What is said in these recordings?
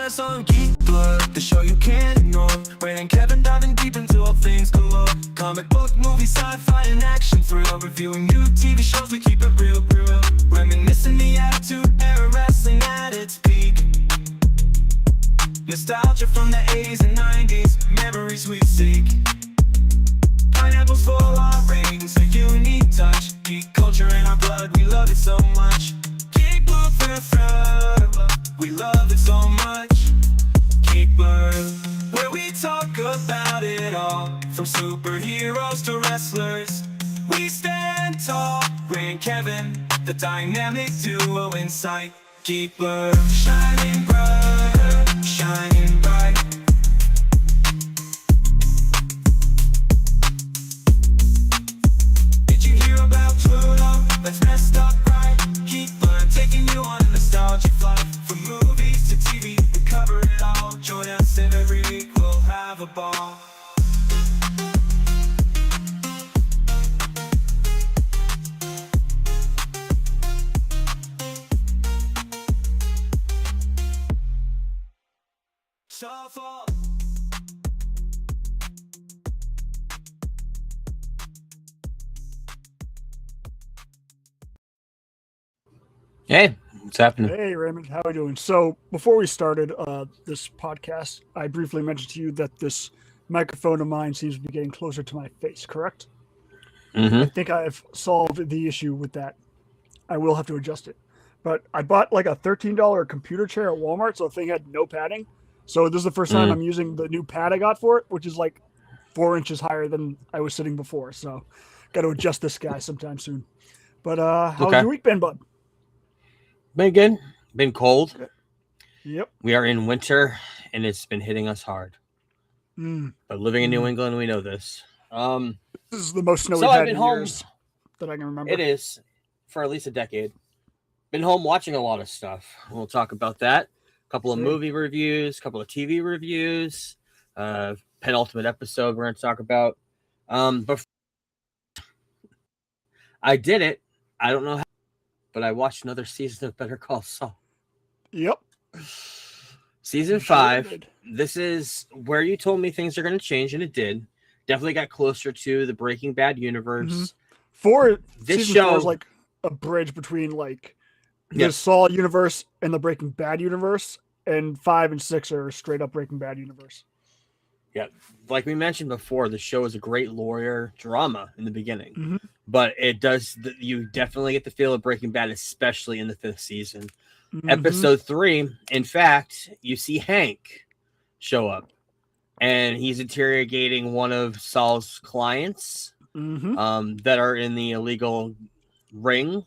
Us on Geek Blur, the show you can't ignore. Wayne and Kevin diving deep into all things galore. Comic book, movie, sci-fi, and action thrill. Reviewing new TV shows, we keep it real. Reminiscing the attitude era, wrestling at its peak. Nostalgia from the 80s and 90s, memories we seek. Pineapples for our rings, a unique touch. Geek culture in our blood, we love it so much. Geek Blur forever, we love it so much. Geek Blur, where we talk about it all, from superheroes to wrestlers. We stand tall, Ray and Kevin, the dynamic duo in sight. Geek Blur, shining bright, shining bright. Did you hear about Pluto? Let's messed up right. Geek Blur, taking you on a nostalgia flight. From movies to TV, we cover it all. Join us and every week we'll have a ball. Shuffle. Hey, what's happening? Hey, Raymond, how are you doing? So before we started this podcast, I briefly mentioned to you that this microphone of mine seems to be getting closer to my face, correct? I think I've solved the issue with that. I will have to adjust it. But I bought like a $13 computer chair at Walmart, so the thing had no padding. So this is the first time I'm using the new pad I got for it, which is like 4 inches higher than I was sitting before. So got to adjust this guy sometime soon. But how's your week been, bud? Been good. Been cold. Yep. We are in winter, and it's been hitting us hard. But living in New England, we know this. This is the most snow So we've I've had been in home. years that I can remember. It is for at least a decade. Been home watching a lot of stuff. We'll talk about that. A couple of movie reviews, a couple of TV reviews, penultimate episode we're going to talk about. But I did it. I don't know how, but I watched another season of Better Call Saul. Yep. Season 5. This is where you told me things are going to change, and it did. Definitely got closer to the Breaking Bad universe. Season 4 is like a bridge between like the Saul universe and the Breaking Bad universe, and 5 and 6 are straight up Breaking Bad universe. Yeah, like we mentioned before, the show is a great lawyer drama in the beginning, but it does. You definitely get the feel of Breaking Bad, especially in the 5th season. Episode 3, in fact, you see Hank show up, and he's interrogating one of Saul's clients that are in the illegal ring.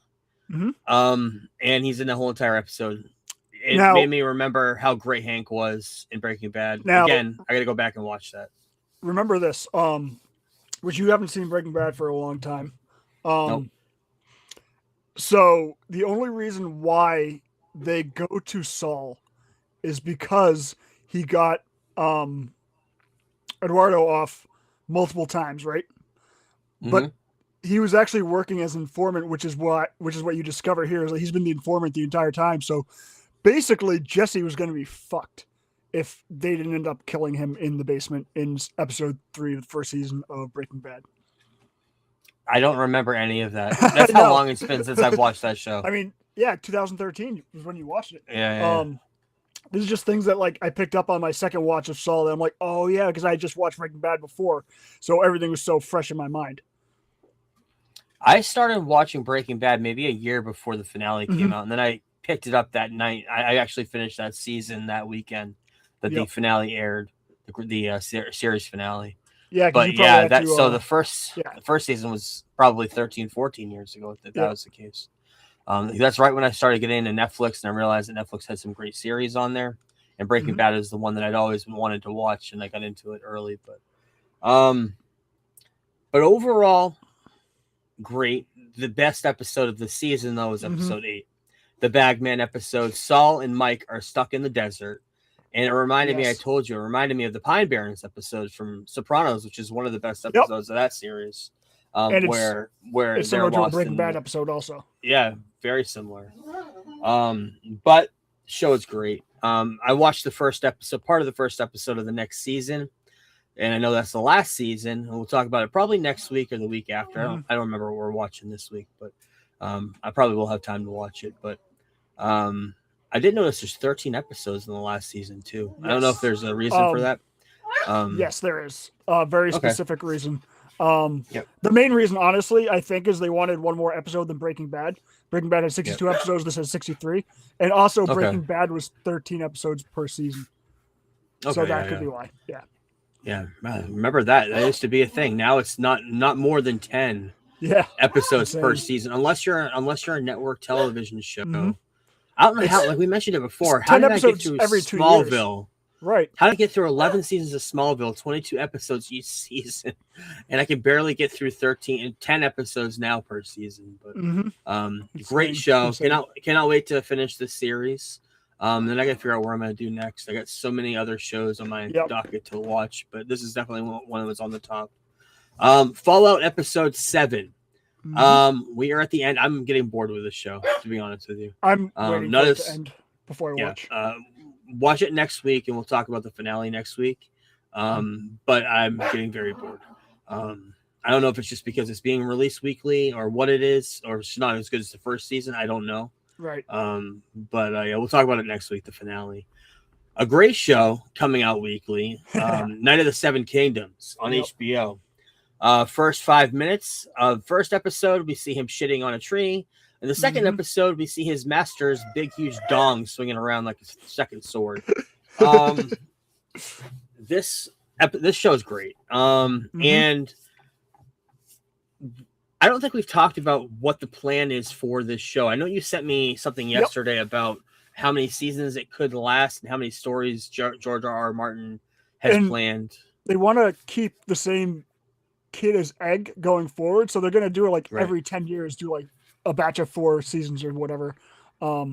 And he's in the whole entire episode. It made me remember how great Hank was in Breaking Bad. Again, I got to go back and watch that. Remember this, which you haven't seen Breaking Bad for a long time. Nope. So the only reason why they go to Saul is because he got Eduardo off multiple times, right? But he was actually working as an informant, which is what you discover here is that he's been the informant the entire time. So basically, Jesse was going to be fucked if they didn't end up killing him in the basement in episode 3 of the first season of Breaking Bad. I don't remember any of that. That's how long it's been since I've watched that show. I mean, yeah, 2013 was when you watched it. Yeah. This is just things that like I picked up on my second watch of Saul. That I'm like, oh yeah, because I just watched Breaking Bad before, so everything was so fresh in my mind. I started watching Breaking Bad maybe a year before the finale came out, and then I picked it up that night. I actually finished that season that weekend that the finale aired, the series finale. Yeah, but yeah, the first season was probably 13, 14 years ago that was the case. That's right when I started getting into Netflix, and I realized that Netflix had some great series on there. and Breaking Bad is the one that I'd always wanted to watch, and I got into it early. But overall, great. The best episode of the season, though, is episode 8, the Bagman episode. Saul and Mike are stuck in the desert. And it reminded me, I told you, it reminded me of the Pine Barrens episode from Sopranos, which is one of the best episodes of that series. Where it's similar to a Breaking Bad episode also. Yeah, very similar. But show is great. I watched the first episode, part of the first episode of the next season. And I know that's the last season. And we'll talk about it probably next week or the week after. I don't remember what we're watching this week, but I probably will have time to watch it. But I did notice there's 13 episodes in the last season too. Yes. I don't know if there's a reason for that. Yes, there is a very specific reason. The main reason, honestly, I think, is they wanted one more episode than Breaking Bad. Breaking Bad has 62 episodes. This has 63. And also Breaking Bad was 13 episodes per season. So that could be why. Yeah. Yeah. Remember that. That used to be a thing. Now it's not more than 10 episodes per season, unless you're a network television show. I don't know how, like we mentioned it before. How did I get through every Smallville? Right. How did I get through 11 seasons of Smallville, 22 episodes each season, and I can barely get through 10 episodes now per season. But great show. Cannot wait to finish this series. Then I got to figure out what I'm going to do next. I got so many other shows on my docket to watch, but this is definitely one that was on the top. Fallout episode 7. We are at the end. I'm getting bored with this show, to be honest with you. I'm waiting for it to end before I watch. Watch it next week, and we'll talk about the finale next week. But I'm getting very bored. I don't know if it's just because it's being released weekly or what it is, or it's not as good as the first season. I don't know. Right. But we'll talk about it next week, the finale. A great show coming out weekly. Night of the Seven Kingdoms on HBO. First 5 minutes of first episode, we see him shitting on a tree. In the second episode, we see his master's big, huge dong swinging around like a second sword. This show is great. And I don't think we've talked about what the plan is for this show. I know you sent me something yesterday about how many seasons it could last and how many stories George R.R. Martin has planned. They want to keep the same kid as Egg going forward, so they're going to do it like every 10 years, do like a batch of 4 seasons or whatever. I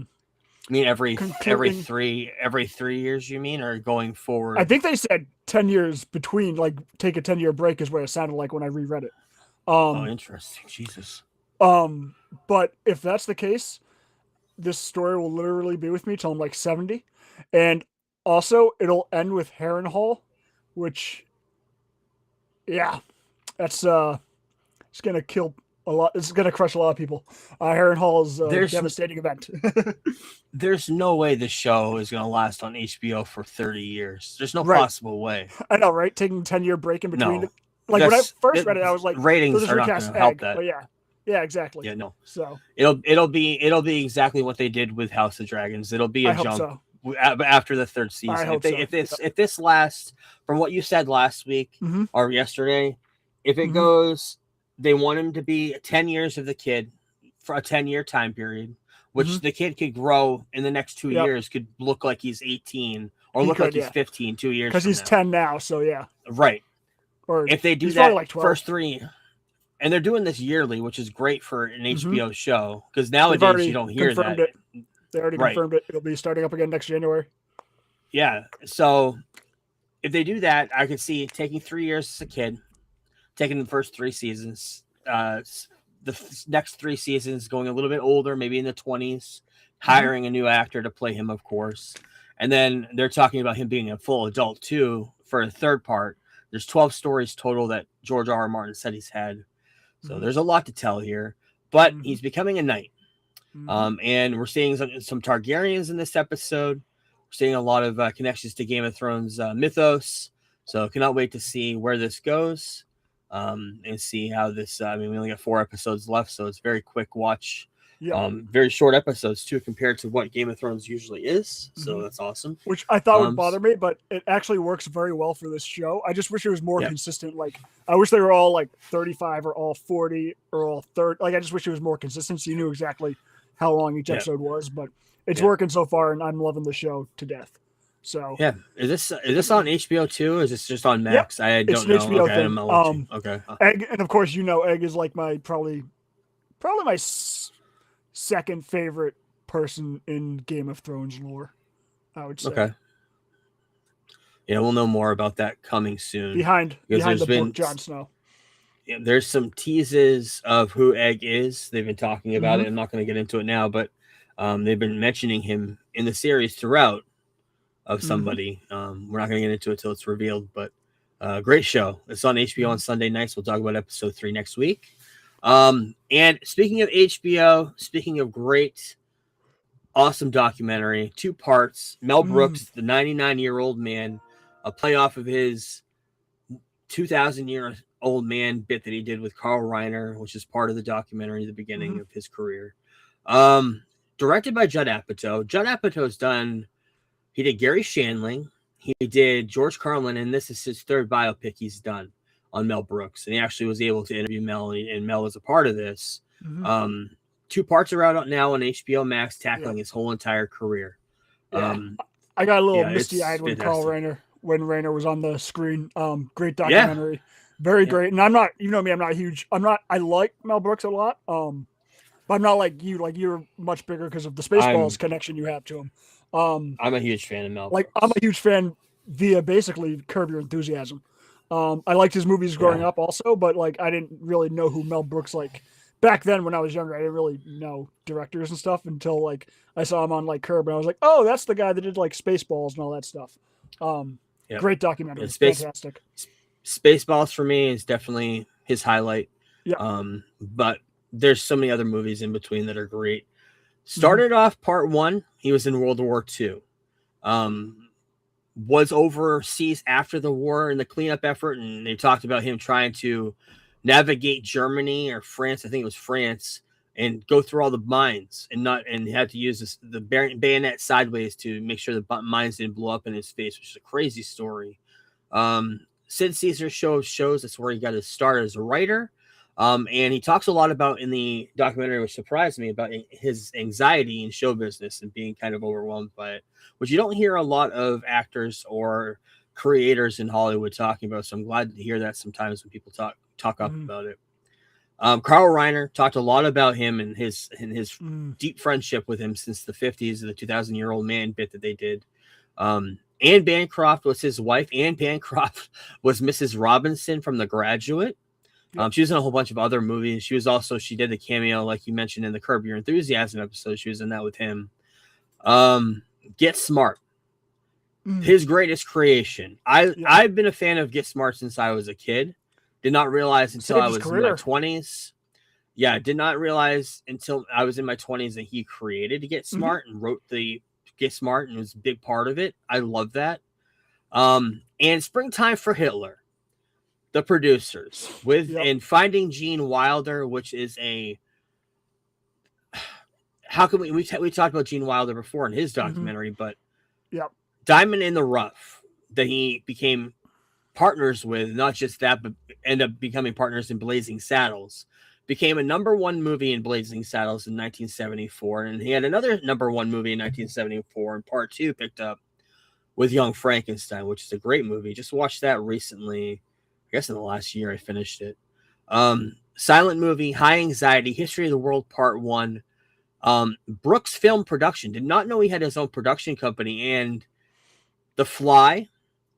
mean every 3 years, you mean, or going forward? I think they said 10 years between, like take a 10-year break is what it sounded like when I reread it. Interesting. Jesus. But if that's the case, this story will literally be with me till I'm like 70. And also it'll end with Harrenhal, which that's it's gonna kill a lot. It's gonna crush a lot of people. Harrenhal is a devastating event. There's no way this show is gonna last on HBO for 30 years. There's no possible way. I know, right? Taking a 10-year break in between. No, like when I first read it, I was like, ratings are not gonna help that. But yeah, exactly. Yeah, no. So it'll be exactly what they did with House of Dragons. It'll be a jump after the 3rd season. If this lasts, from what you said last week or yesterday, if it goes, they want him to be 10 years of the kid for a 10-year time period, which the kid could grow in the next 2 years, could look like he's 18 or look like he's 15 2 years. Because he's 10 now, so yeah. Right. Or if they do that like first 3, and they're doing this yearly, which is great for an HBO show, because nowadays you don't hear that. They already confirmed it. It'll be starting up again next January. Yeah. So if they do that, I could see taking 3 years as a kid, taking the first 3 seasons, the next 3 seasons going a little bit older, maybe in the 20s, hiring a new actor to play him, of course. And then they're talking about him being a full adult too for a 3rd part. There's 12 stories total that George R.R. Martin said he's had. So there's a lot to tell here, but he's becoming a knight. And we're seeing some Targaryens in this episode. We're seeing a lot of connections to Game of Thrones mythos. So cannot wait to see where this goes and see how this, we only got 4 episodes left, so it's very quick watch. Very short episodes too, compared to what Game of Thrones usually is. So that's awesome. Which I thought would bother me, but it actually works very well for this show. I just wish it was more consistent. Like I wish they were all like 35 or all 40 or all 30. Like I just wish it was more consistent, so you knew exactly how long each episode was. But it's working so far, and I'm loving the show to death. So Yeah, is this on HBO too? Or is this just on Max? I it's don't an know. HBO Okay, thing. I'm not watching. Okay. Egg, and of course, Egg is like my probably my second favorite person in Game of Thrones lore. I would say. Okay. Yeah, we'll know more about that coming soon. Behind the book, Jon Snow. Yeah, there's some teases of who Egg is. They've been talking about it. I'm not going to get into it now, but they've been mentioning him in the series throughout of somebody. We're not going to get into it until it's revealed, but great show. It's on HBO on Sunday nights. We'll talk about episode 3 next week. And speaking of HBO, speaking of great, awesome documentary, 2 parts. Mel Brooks, the 99-year-old man, a playoff of his 2,000-year-old man bit that he did with Carl Reiner, which is part of the documentary at the beginning of his career. Directed by Judd Apatow. Judd Apatow's he did Gary Shandling, he did George Carlin, and this is his 3rd biopic he's done on Mel Brooks. And he actually was able to interview Mel, and Mel was a part of this. 2 parts are out now on HBO Max, tackling his whole entire career. I got a little misty-eyed when Reiner was on the screen. Great documentary, very great. And I'm not, me, I'm not huge. I like Mel Brooks a lot. But I'm not like you. Like you're much bigger because of the Spaceballs connection you have to him. I'm a huge fan of Mel Brooks. I'm a huge fan via basically Curb Your Enthusiasm. I liked his movies growing up also, but I didn't really know who Mel Brooks back then when I was younger. I didn't really know directors and stuff until I saw him on Curb, and I was like, oh, that's the guy that did Spaceballs and all that stuff. Great documentary. Fantastic. Spaceballs for me is definitely his highlight. Yeah. But there's so many other movies in between that are great. Started off part 1, he was in World War II. Was overseas after the war in the cleanup effort, and they talked about him trying to navigate Germany or France. I think it was France, and go through all the mines and had to use the bayonet sideways to make sure the mines didn't blow up in his face, which is a crazy story. Sid Caesar shows that's where he got his start as a writer. And he talks a lot about in the documentary, which surprised me, about his anxiety in show business and being kind of overwhelmed by it, which you don't hear a lot of actors or creators in Hollywood talking about. So I'm glad to hear that sometimes when people talk up about it. Carl Reiner talked a lot about him and his deep friendship with him since the 50s, the 2,000-year-old man bit that they did. Anne Bancroft was his wife. Anne Bancroft was Mrs. Robinson from The Graduate. She was in a whole bunch of other movies. She did the cameo, like you mentioned, in the Curb Your Enthusiasm episode. She was in that with him. Get Smart. His greatest creation. I've been a fan of Get Smart since I was a kid. Did not realize until I was in my 20s. Yeah, did not realize until I was in my 20s that he created Get Smart and wrote the Get Smart and was a big part of it. I love that. And Springtime for Hitler. The Producers and Finding Gene Wilder, which is how can we talked about Gene Wilder before in his documentary, but Diamond in the Rough that he became partners with, not just that, but ended up becoming partners in Blazing Saddles, became a #1 movie in Blazing Saddles in 1974, and he had another #1 movie in 1974, and part 2 picked up with Young Frankenstein, which is a great movie. Just watched that recently. I guess in the last year I finished it. Silent movie, High Anxiety, History of the World Part 1. Brooks Film Production. Did not know he had his own production company. And The Fly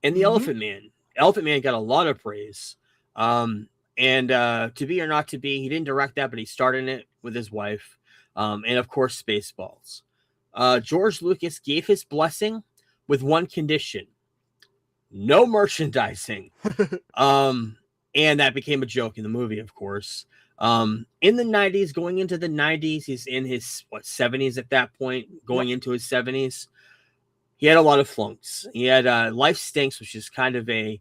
and The Elephant Man. Elephant Man got a lot of praise. And To Be or Not to Be, he didn't direct that, but he starred in it with his wife. And of course, Spaceballs. George Lucas gave his blessing with one condition. No merchandising. And that became a joke in the movie, of course. In the 90s, going into the 90s, he's in his 70s at that point, going into his 70s. He had a lot of flunks. He had Life Stinks, which is kind of a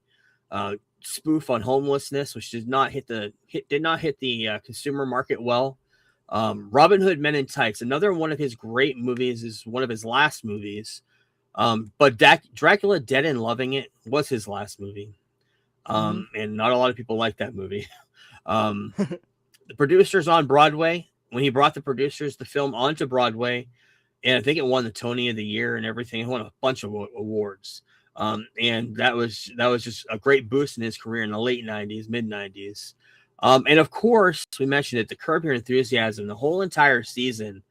spoof on homelessness, which did not hit the consumer market well. Robin Hood Men in Tights, another one of his great movies, is one of his last movies. But Dracula Dead and Loving It was his last movie. And not a lot of people like that movie. The Producers on Broadway, when he brought The Producers, the film, onto Broadway, and I think it won the Tony of the Year and everything. It won a bunch of awards. And that was just a great boost in his career in the late 90s, mid 90s. And of course, we mentioned it, the Curb Your Enthusiasm, the whole entire season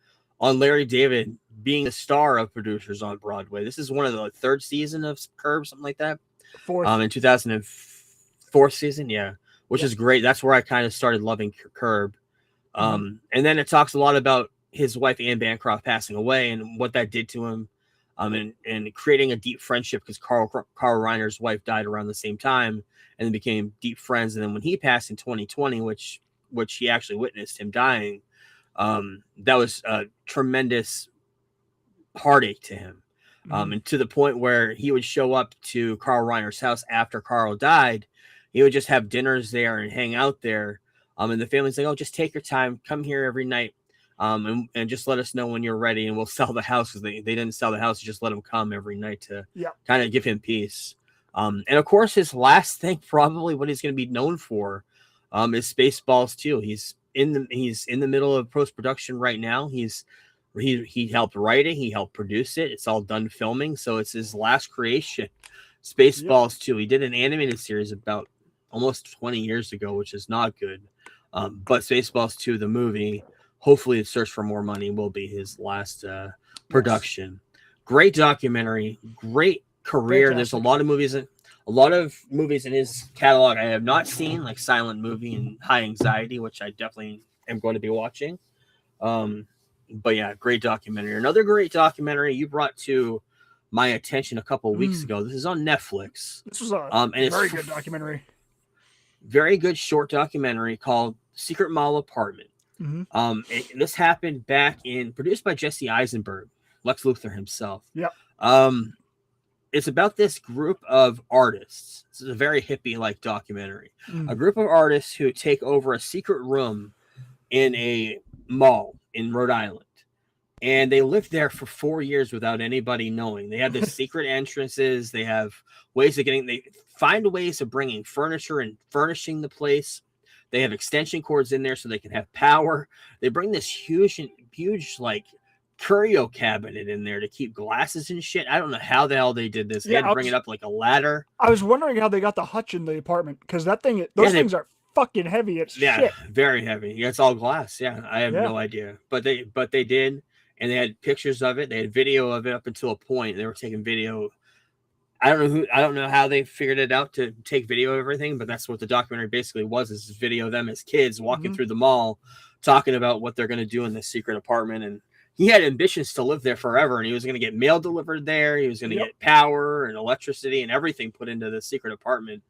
on Larry David being the star of Producers on Broadway. This is one of the third season of Curb, something like that. Fourth. In 2004 season, yeah, which is great. That's where I kind of started loving Curb. And then it talks a lot about his wife Anne Bancroft passing away and what that did to him. And creating a deep friendship, because Carl Reiner's wife died around the same time, and then became deep friends. And then when he passed in 2020, which he actually witnessed him dying, that was a tremendous heartache to him. And to the point where he would show up to Carl Reiner's house after Carl died. He would just have dinners there and hang out there. And the family's like, oh, just take your time, come here every night. And just let us know when you're ready, and we'll sell the house, because they didn't sell the house. Just let him come every night to kind of give him peace. And of course, his last thing, probably what he's going to be known for, is Spaceballs 2. He's in the middle of post-production right now. He helped write it. He helped produce it. It's all done filming. So it's his last creation, Spaceballs 2. He did an animated series about almost 20 years ago, which is not good. But Spaceballs 2, the movie, hopefully The Search for More Money, will be his last production. Great documentary, great career. Fantastic. There's a lot of movies in his catalog I have not seen, like Silent Movie and High Anxiety, which I definitely am going to be watching. But yeah, great documentary. Another great documentary you brought to my attention a couple of weeks ago. This is on Netflix. This was a very good documentary. Very good short documentary called Secret Mall Apartment. This happened produced by Jesse Eisenberg, Lex Luthor himself. It's about this group of artists. This is a very hippie-like documentary. A group of artists who take over a secret room in a mall in Rhode Island, and they lived there for 4 years without anybody knowing. They have this secret entrances. They have ways of they find ways of bringing furniture and furnishing the place. They have extension cords in there so they can have power. They bring this huge like curio cabinet in there to keep glasses and shit. I don't know how the hell they did this. They had to bring it up like a ladder. I was wondering how they got the hutch in the apartment, because those things are fucking heavy. It's shit. Very heavy. Yeah, it's all glass. Yeah, I have no idea, but they did, and they had pictures of it. They had video of it up until a point. They were taking video. I don't know how they figured it out to take video of everything, but that's what the documentary basically was, is video of them as kids walking through the mall, talking about what they're going to do in this secret apartment. And he had ambitions to live there forever, and he was going to get mail delivered there. He was going to get power and electricity and everything put into the secret apartment.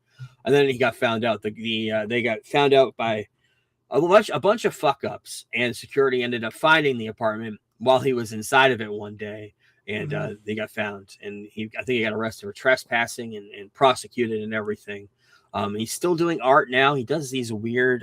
And then he got found out. They got found out by a bunch of fuck ups, and security ended up finding the apartment while he was inside of it one day. And they got found, and I think he got arrested for trespassing and prosecuted and everything. He's still doing art now. He does these weird,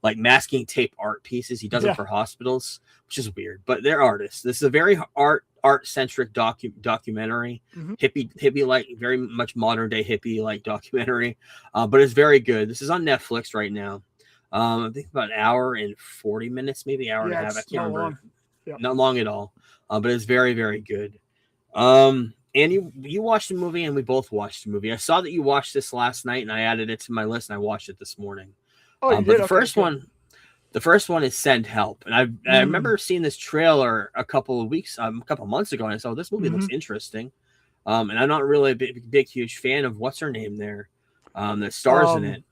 like masking tape art pieces. He does it for hospitals, which is weird, but they're artists. This is a very art centric documentary, hippie like, very much modern day hippie like documentary, but it's very good. This is on Netflix right now. I think about an hour and 40 minutes, maybe hour and a half. I can't remember. Not long at all. But it's very, very good. And you watched the movie, and we both watched the movie. I saw that you watched this last night, and I added it to my list, and I watched it this morning. But the first one is Send Help, and I remember seeing this trailer a couple months ago, and I saw this movie looks interesting. And I'm not really a big huge fan of what's her name there, that stars in it.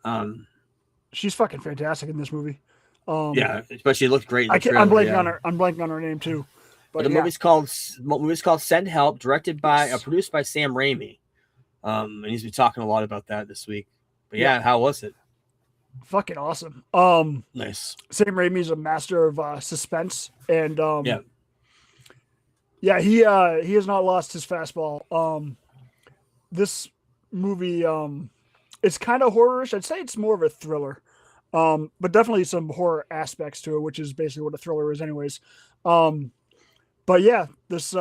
She's fucking fantastic in this movie. But she looked great in the trailer. I'm blanking on her name too. But the movie's called Send Help, produced by Sam Raimi. And he's been talking a lot about that this week. But how was it? Fucking awesome. Nice. Sam Raimi's a master of suspense, and he has not lost his fastball. This movie, it's kind of horrorish. I'd say it's more of a thriller, but definitely some horror aspects to it, which is basically what a thriller is, anyways. But yeah, this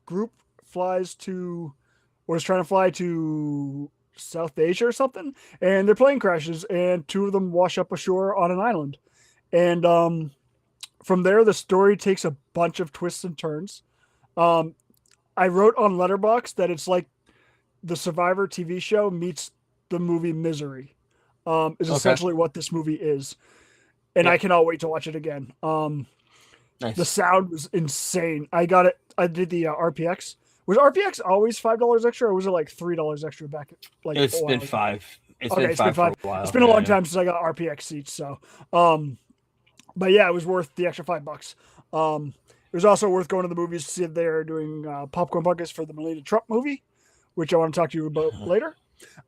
group is trying to fly to South Asia or something, and their plane crashes, and two of them wash up ashore on an island. And from there, the story takes a bunch of twists and turns. I wrote on Letterboxd that it's like the Survivor TV show meets the movie Misery. Is essentially what this movie is, and I cannot wait to watch it again. Nice. The sound was insane. I got it. I did the RPX. Was RPX always $5 extra, or was it like $3 extra back? Like It's been $5. It's been $5 for a while. It's been a long time since I got RPX seats. So, but yeah, it was worth the extra $5. It was also worth going to the movies to see if they're doing popcorn buckets for the Melania Trump movie, which I want to talk to you about later.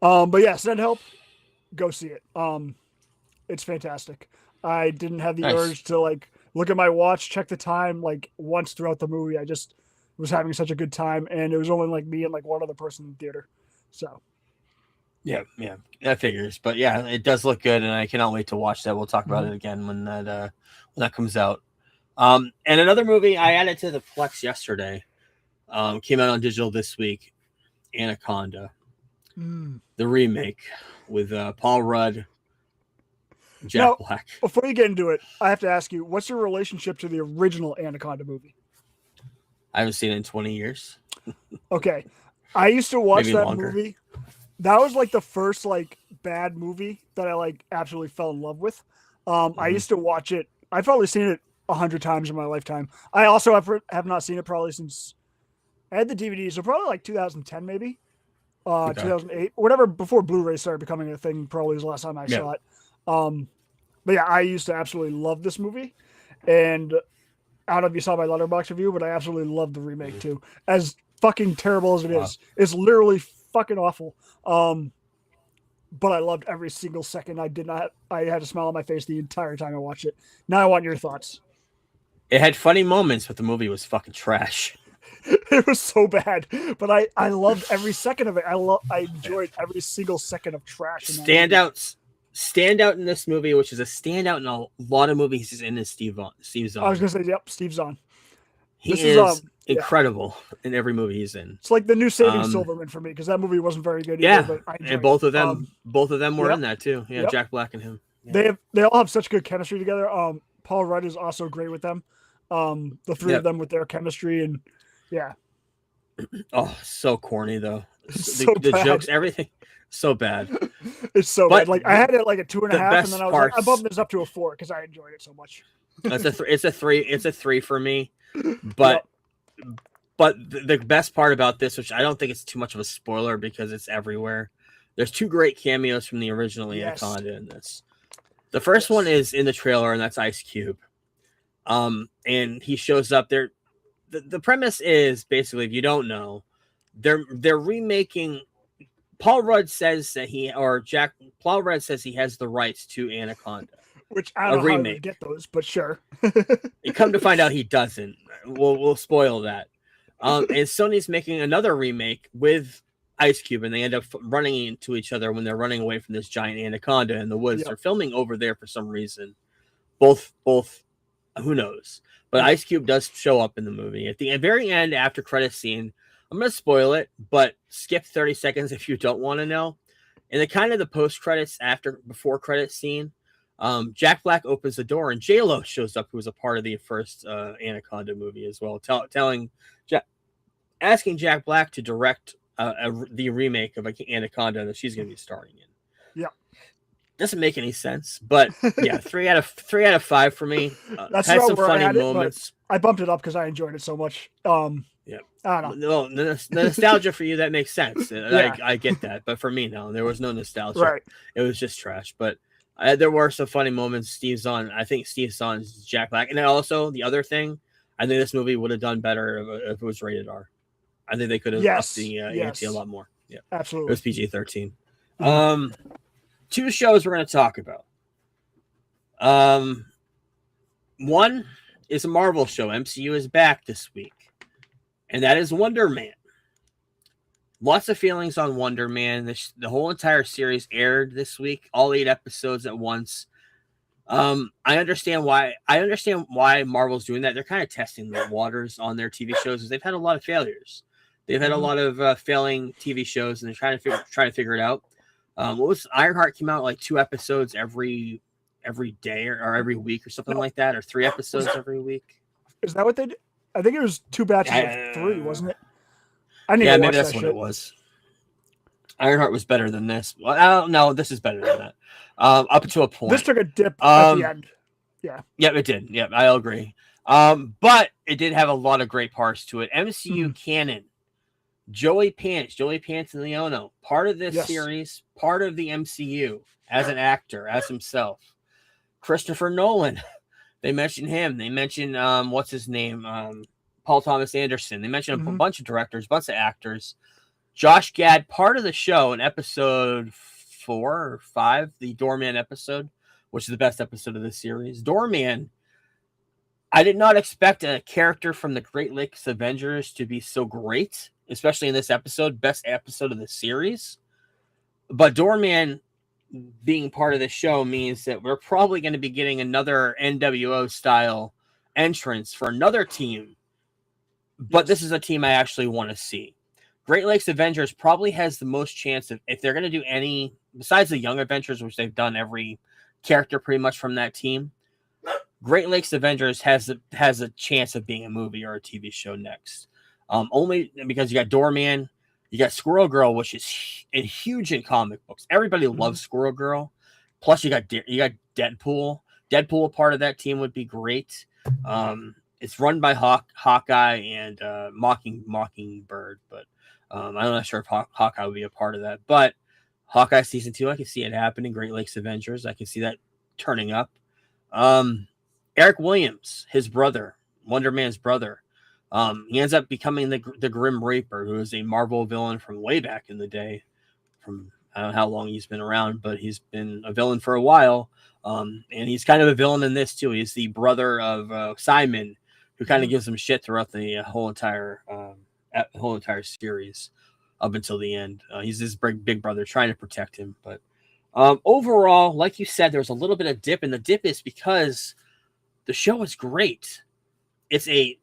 But yeah, send help. Go see it. It's fantastic. I didn't have the urge to like look at my watch, check the time like once throughout the movie. I just was having such a good time, and it was only like me and like one other person in the theater. So yeah, that figures. But yeah, it does look good, and I cannot wait to watch that. We'll talk about it again when that comes out. And another movie I added to the Plex yesterday, came out on digital this week, Anaconda, the remake with Paul Rudd, Jack Black. Before you get into it, I have to ask you, what's your relationship to the original Anaconda movie? I haven't seen it in 20 years. Okay. I used to watch that longer. movie. That was like the first like bad movie that I like absolutely fell in love with. I used to watch it. I've probably seen it 100 times in my lifetime. I also have not seen it probably since I had the DVD, so probably like 2010 maybe. 2008, whatever, before Blu-ray started becoming a thing, probably was the last time I saw it. But yeah, I used to absolutely love this movie, and I don't know if you saw my Letterboxd review, but I absolutely love the remake too. As fucking terrible as it is, it's literally fucking awful. But I loved every single second. I had a smile on my face the entire time I watched it. Now I want your thoughts. It had funny moments, but the movie was fucking trash. It was so bad, but I loved every second of it. I enjoyed every single second of trash. Standout in this movie, which is a standout in a lot of movies, is in Steve Zahn. I was gonna say, yep, Steve Zahn. He is incredible in every movie he's in. It's like the new Saving Silverman for me, because that movie wasn't very good. Either, but and both of them were in that too. Yeah, Jack Black and him. Yeah. They all have such good chemistry together. Paul Rudd is also great with them. The three of them with their chemistry, and oh, so corny though. The jokes, everything, so bad. It's so bad. Like I had it like a 2.5, and then I was like, I bumped this up to a 4 because I enjoyed it so much. It's a 3. It's a 3 for me. But the best part about this, which I don't think it's too much of a spoiler because it's everywhere, there's 2 great cameos from the original Anaconda in this. The first one is in the trailer, and that's Ice Cube. And he shows up there. The premise is basically, if you don't know, they're remaking. Paul Rudd says that Paul Rudd says he has the rights to Anaconda. Which I don't know how to get those, but sure. You come to find out he doesn't. We'll spoil that. And Sony's making another remake with Ice Cube, and they end up running into each other when they're running away from this giant anaconda in the woods. They're filming over there for some reason. Both, who knows? But Ice Cube does show up in the movie at the very end, after credit scene. I'm going to spoil it, but skip 30 seconds if you don't want to know. In the post credits before credit scene, Jack Black opens the door and J-Lo shows up, who was a part of the first Anaconda movie as well, asking Jack Black to direct the remake of Anaconda that she's going to be starring in. Yeah, doesn't make any sense, but yeah, 3 out of 5 for me. That's had some funny moments. I bumped it up because I enjoyed it so much. Yeah, I don't know. No, the nostalgia for you, that makes sense. I get that, but for me, no, there was no nostalgia. Right. It was just trash. But there were some funny moments. Steve Zahn, I think Steve Zahn's Jack Black, and then also the other thing, I think this movie would have done better if it was rated R. I think they could have upped the ante a lot more. Yeah, absolutely. It was PG-13. 2 shows we're going to talk about. One is a Marvel show. MCU is back this week, and that is Wonder Man. Lots of feelings on Wonder Man. The whole entire series aired this week, all 8 episodes at once. I understand why Marvel's doing that. They're kind of testing the waters on their TV shows, because they've had a lot of failures. They've had a lot of failing TV shows, and they're trying to figure it out. What was Ironheart came out like 2 episodes every day or every week or something like that, or 3 episodes every week. Is that what they did? I think it was 2 batches of 3, wasn't it? I need to Yeah, watch maybe that's that what shit. it was. Ironheart was better than this. Well, I don't know. This is better than that. Up to a point. This took a dip at the end. Yeah. Yep, it did. Yep, I'll agree. But it did have a lot of great parts to it. MCU canon. Joey Pants and Leono, part of this series, part of the MCU as an actor, as himself. Christopher Nolan, they mentioned him. They mentioned what's his name, Paul Thomas Anderson. They mentioned a bunch of directors, bunch of actors. Josh Gad, part of the show in episode 4 or 5, the Doorman episode, which is the best episode of the series. Doorman, I did not expect a character from the Great Lakes Avengers to be so great, especially in this episode, best episode of the series. But Doorman being part of the show means that we're probably going to be getting another NWO style entrance for another team. But this is a team I actually want to see. Great Lakes Avengers probably has the most chance of, if they're going to do any, besides the Young Avengers, which they've done every character pretty much from that team, Great Lakes Avengers has a chance of being a movie or a TV show next. Only because you got Doorman, you got Squirrel Girl, which is huge in comic books. Everybody loves Squirrel Girl. Plus, you got Deadpool. Deadpool, part of that team, would be great. It's run by Hawkeye and Mockingbird, but I'm not sure if Hawkeye would be a part of that. But Hawkeye season 2, I can see it happening. Great Lakes Avengers, I can see that turning up. Eric Williams, his brother, Wonder Man's brother. He ends up becoming the Grim Reaper, who is a Marvel villain from way back in the day. From I don't know how long he's been around, but he's been a villain for a while. And he's kind of a villain in this too. He's the brother of Simon, who kind of gives him shit throughout the whole entire series up until the end. He's his big brother trying to protect him. But overall, like you said, there's a little bit of dip, and the dip is because the show is great. It's a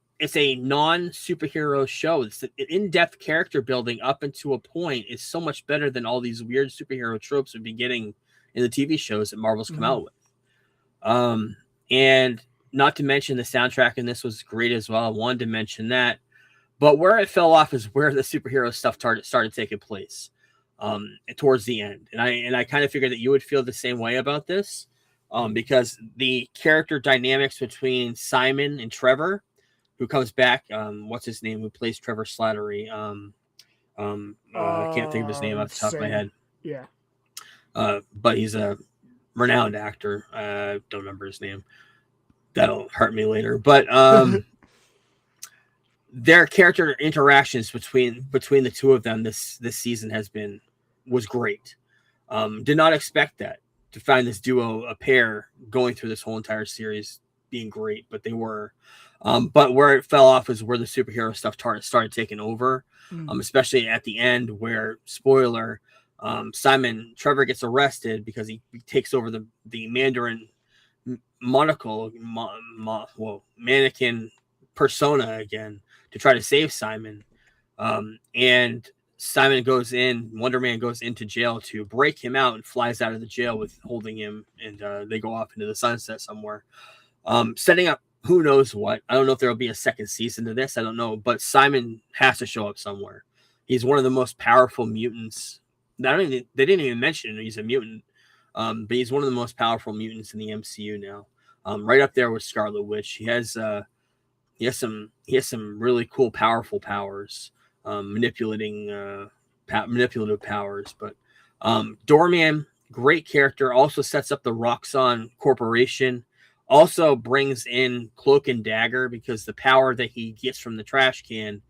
non-superhero show. It's an in-depth character building up into a point is so much better than all these weird superhero tropes we've been getting in the TV shows that Marvel's come out with. And not to mention the soundtrack in this was great as well. I wanted to mention that. But where it fell off is where the superhero stuff started taking place towards the end. And I kind of figured that you would feel the same way about this because the character dynamics between Simon and Trevor, who comes back, what's his name, who plays Trevor Slattery. I can't think of his name off the top of my head. Yeah. But he's a renowned actor. I don't remember his name. That'll hurt me later. But their character interactions between the two of them this season was great. Did not expect that, to find this duo, a pair, going through this whole entire series being great, but they were. But where it fell off is where the superhero stuff started taking over, especially at the end where, spoiler, Trevor gets arrested because he takes over the Mandarin mannequin persona again to try to save Simon. And Simon Wonder Man goes into jail to break him out and flies out of the jail with holding him, and they go off into the sunset somewhere, setting up who knows what. I don't know if there'll be a second season to this. I don't know, but Simon has to show up somewhere. He's one of the most powerful mutants. They didn't even mention he's a mutant, but he's one of the most powerful mutants in the MCU now. Right up there with Scarlet Witch. He has some really cool, powerful powers, manipulative powers. But Doorman, great character, also sets up the Roxxon Corporation. Also brings in Cloak and Dagger, because the power that he gets from the trash can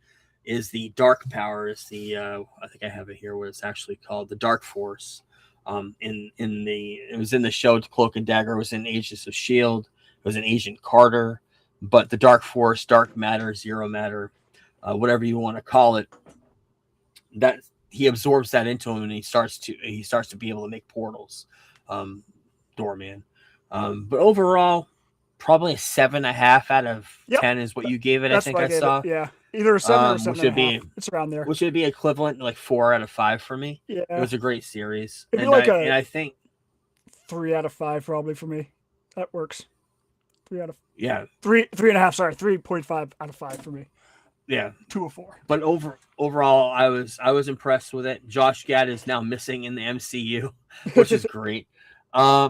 is the dark power. It's the I think I have it here, what it's actually called, the Dark Force. It was in the show. Cloak and Dagger was in Agents of S.H.I.E.L.D. It was in Agent Carter, but the Dark Force, Dark Matter, Zero Matter, whatever you want to call it, that he absorbs that into him, and he starts to be able to make portals. Doorman. But overall, probably a 7.5 out of 10 is what you gave it. That's I think what I saw. Yeah, either a 7 or 7.5. It's around there. Which would be equivalent to like 4 out of 5 for me. Yeah, it was a great series. It'd be I think 3 out of 5 probably for me. That works. Yeah. 3.5. Sorry, 3.5 out of 5 for me. Yeah. 2 of 4. But overall, I was impressed with it. Josh Gad is now missing in the MCU, which is great. I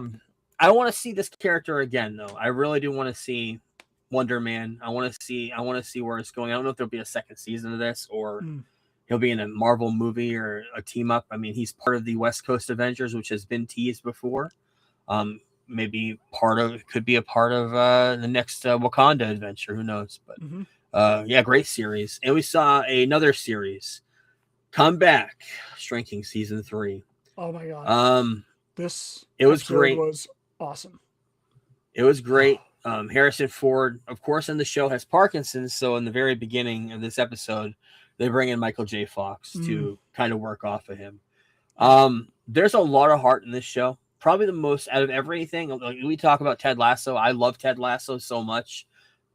want to see this character again, though. I really do want to see Wonder Man. I want to see where it's going. I don't know if there'll be a second season of this or he'll be in a Marvel movie or a team up. I mean, he's part of the West Coast Avengers, which has been teased before. Maybe could be a part of the next Wakanda adventure. Who knows? But yeah, great series. And we saw another series come back, Shrinking season 3. Oh my god. It was great. Was awesome. It was great. Harrison Ford, of course, in the show has Parkinson's. So in the very beginning of this episode, they bring in Michael J. Fox to kind of work off of him. There's a lot of heart in this show. Probably the most out of everything. Like, we talk about Ted Lasso. I love Ted Lasso so much.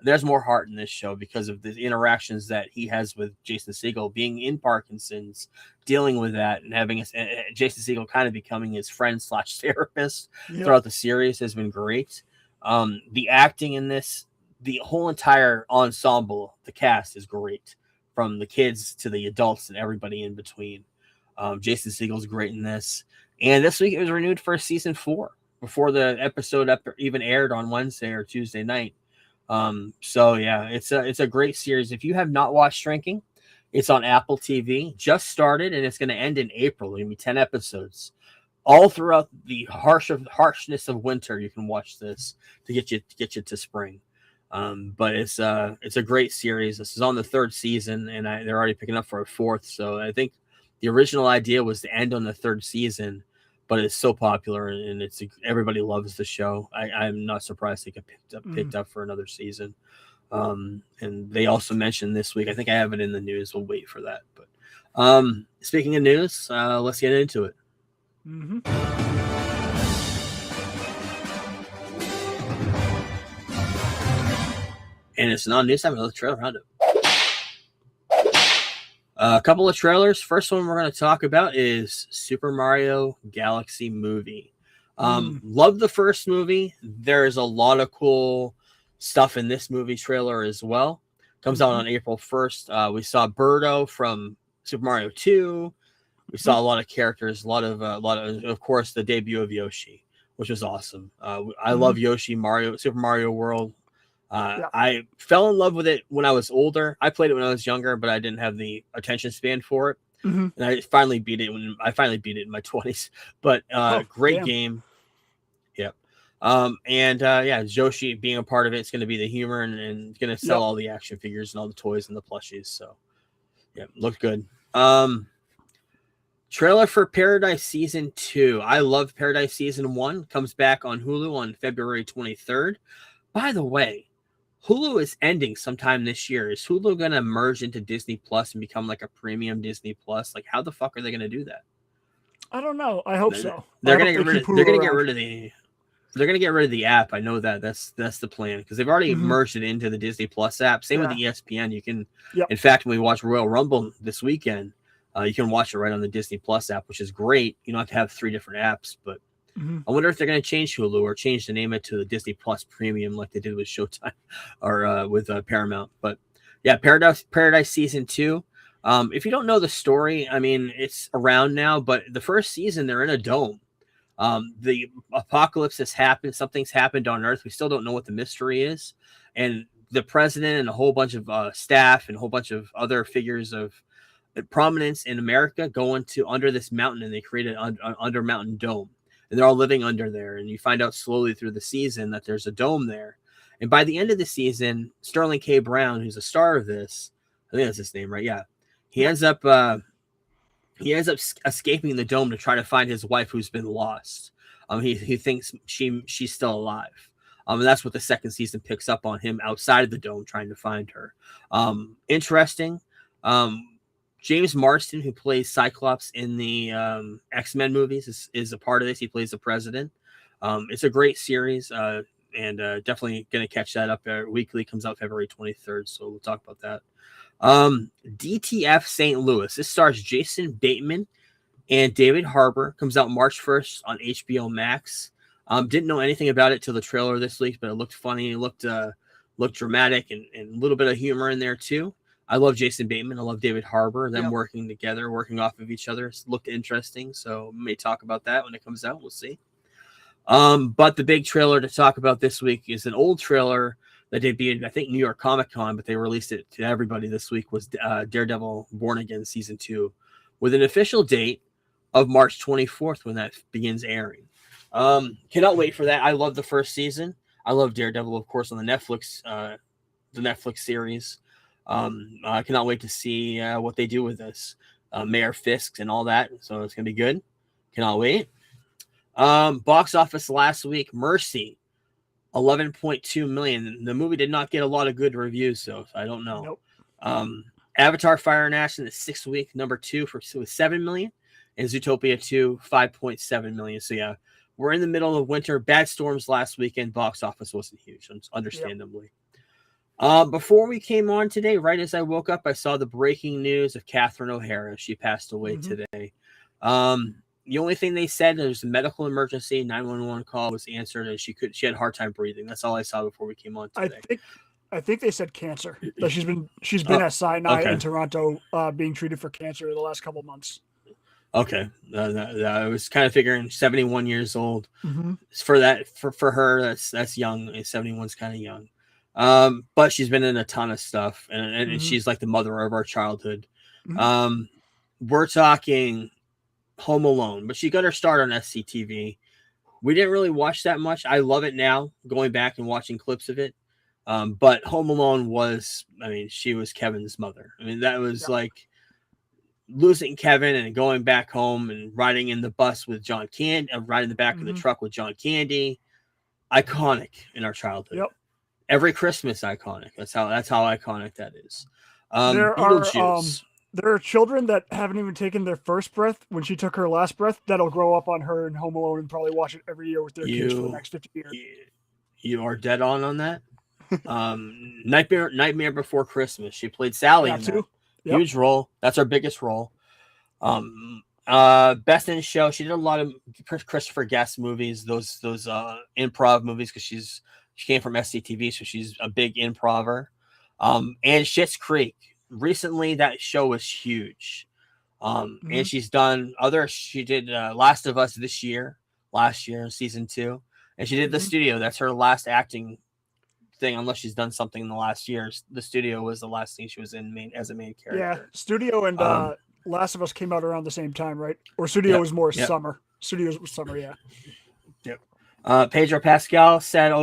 There's more heart in this show because of the interactions that he has with Jason Segel, being in Parkinson's, dealing with that, and having Jason Segel kind of becoming his friend / therapist throughout the series has been great. The acting in this, the whole entire ensemble, the cast is great, from the kids to the adults and everybody in between. Jason Segel's great in this. And this week it was renewed for season 4 before the episode even aired on Wednesday or Tuesday night. So yeah, it's a great series. If you have not watched Shrinking, it's on Apple TV. Just started and it's going to end in April. There's going to be 10 episodes. All throughout the harshness of winter, you can watch this to get you to spring. But it's a great series. This is on the 3rd season, and they're already picking up for a 4th. So I think the original idea was to end on the 3rd season, but it's so popular and everybody loves the show. I'm not surprised they get picked up for another season. And they also mentioned this week, I think I have it in the news. We'll wait for that. But speaking of news, let's get into it. Mm-hmm. And it's not news time, another trailer roundup. A couple of trailers. First one we're going to talk about is Super Mario Galaxy Movie. Love the first movie. There's a lot of cool stuff in this movie trailer as well. Comes out on April 1st. We saw Birdo from Super Mario 2. We saw a lot of characters, a lot of course, the debut of Yoshi, which was awesome. I love Yoshi, Super Mario World. I fell in love with it when I was older. I played it when I was younger, but I didn't have the attention span for it. And I finally beat it in my 20s. But great game. Yep. Yoshi being a part of it's going to be the humor and going to sell all the action figures and all the toys and the plushies. So yeah, looked good. Trailer for Paradise Season 2. I love Paradise Season 1. Comes back on Hulu on February 23rd. By the way, Hulu is ending sometime this year. Is Hulu going to merge into Disney Plus and become like a premium Disney Plus? Like, how the fuck are they going to do that? I don't know. I hope so. They're going to get rid of the app. I know that. That's the plan, because they've already merged it into the Disney Plus app. Same with the ESPN. You can, in fact, when we watch Royal Rumble this weekend, you can watch it right on the Disney Plus app, which is great. You don't have to have 3 different apps, but I wonder if they're going to change Hulu or change the name it to the Disney Plus Premium like they did with Showtime or with Paramount. But yeah, Paradise Season 2. If you don't know the story, I mean, it's around now, but the first season, they're in a dome. The apocalypse has happened. Something's happened on Earth. We still don't know what the mystery is. And the president and a whole bunch of staff and a whole bunch of other figures of prominence in America go into under this mountain, and they create an under mountain dome. And they're all living under there. And you find out slowly through the season that there's a dome there. And by the end of the season, Sterling K. Brown, who's the star of this, I think that's his name, right? Yeah. He ends up escaping the dome to try to find his wife who's been lost. He thinks she's still alive. And that's what the second season picks up on, him outside of the dome trying to find her. Interesting. James Marsden, who plays Cyclops in the X-Men movies, is a part of this. He plays the president. It's a great series, and definitely going to catch that up weekly. Comes out February 23rd, so we'll talk about that. DTF St. Louis. This stars Jason Bateman and David Harbour. Comes out March 1st on HBO Max. Didn't know anything about it till the trailer this week, but it looked funny. It looked dramatic and a little bit of humor in there too. I love Jason Bateman. I love David Harbour. Them working together, working off of each other, looked interesting. So we may talk about that when it comes out. We'll see. But the big trailer to talk about this week is an old trailer that debuted, I think, New York Comic Con, but they released it to everybody this week. Was Daredevil Born Again Season 2, with an official date of March 24th when that begins airing. Cannot wait for that. I love the first season. I love Daredevil, of course, on the Netflix series. I cannot wait to see what they do with this. Mayor Fisk and all that. So it's gonna be good. Cannot wait. Box office last week, Mercy, 11.2 million. The movie did not get a lot of good reviews, so I don't know. Nope. Avatar Fire and Ash in the 6th week, number 2 with 7 million, and Zootopia 2, 5.7 million. So yeah, we're in the middle of winter. Bad storms last weekend. Box office wasn't huge, understandably. Before we came on today, right as I woke up, I saw the breaking news of Catherine O'Hara. She passed away today. The only thing they said, there was a medical emergency. 911 call was answered, and she had a hard time breathing. That's all I saw before we came on today. I think they said cancer. That she's been at Sinai in Toronto, being treated for cancer the last couple months. Okay, I was kind of figuring 71 years old. For her, that's young. 71's kind of young. But she's been in a ton of stuff, and she's like the mother of our childhood. We're talking Home Alone, but she got her start on SCTV. We didn't really watch that much. I love it now, going back and watching clips of it. But Home Alone she was Kevin's mother. I mean, that was like losing Kevin and going back home and riding in the bus with John Candy, riding the back of the truck with John Candy. Iconic in our childhood. Every Christmas, iconic. That's how iconic that is. There are children that haven't even taken their first breath when she took her last breath that'll grow up on her in Home Alone and probably watch it every year with their kids for the next 50 years. You are dead on that. Nightmare Before Christmas. She played Sally in that. Huge role. That's our biggest role. Best in Show. She did a lot of Christopher Guest movies, those improv movies, because she came from SCTV, so she's a big improver. And Schitt's Creek. Recently, that show was huge. And she's done she did Last of Us last year, season 2. And she did The Studio. That's her last acting thing, unless she's done something in the last year. The Studio was the last thing she was in as a main character. Yeah, Studio and Last of Us came out around the same time, right? Or Studio was more summer. Studio was summer, yeah. Yep. Pedro Pascal said,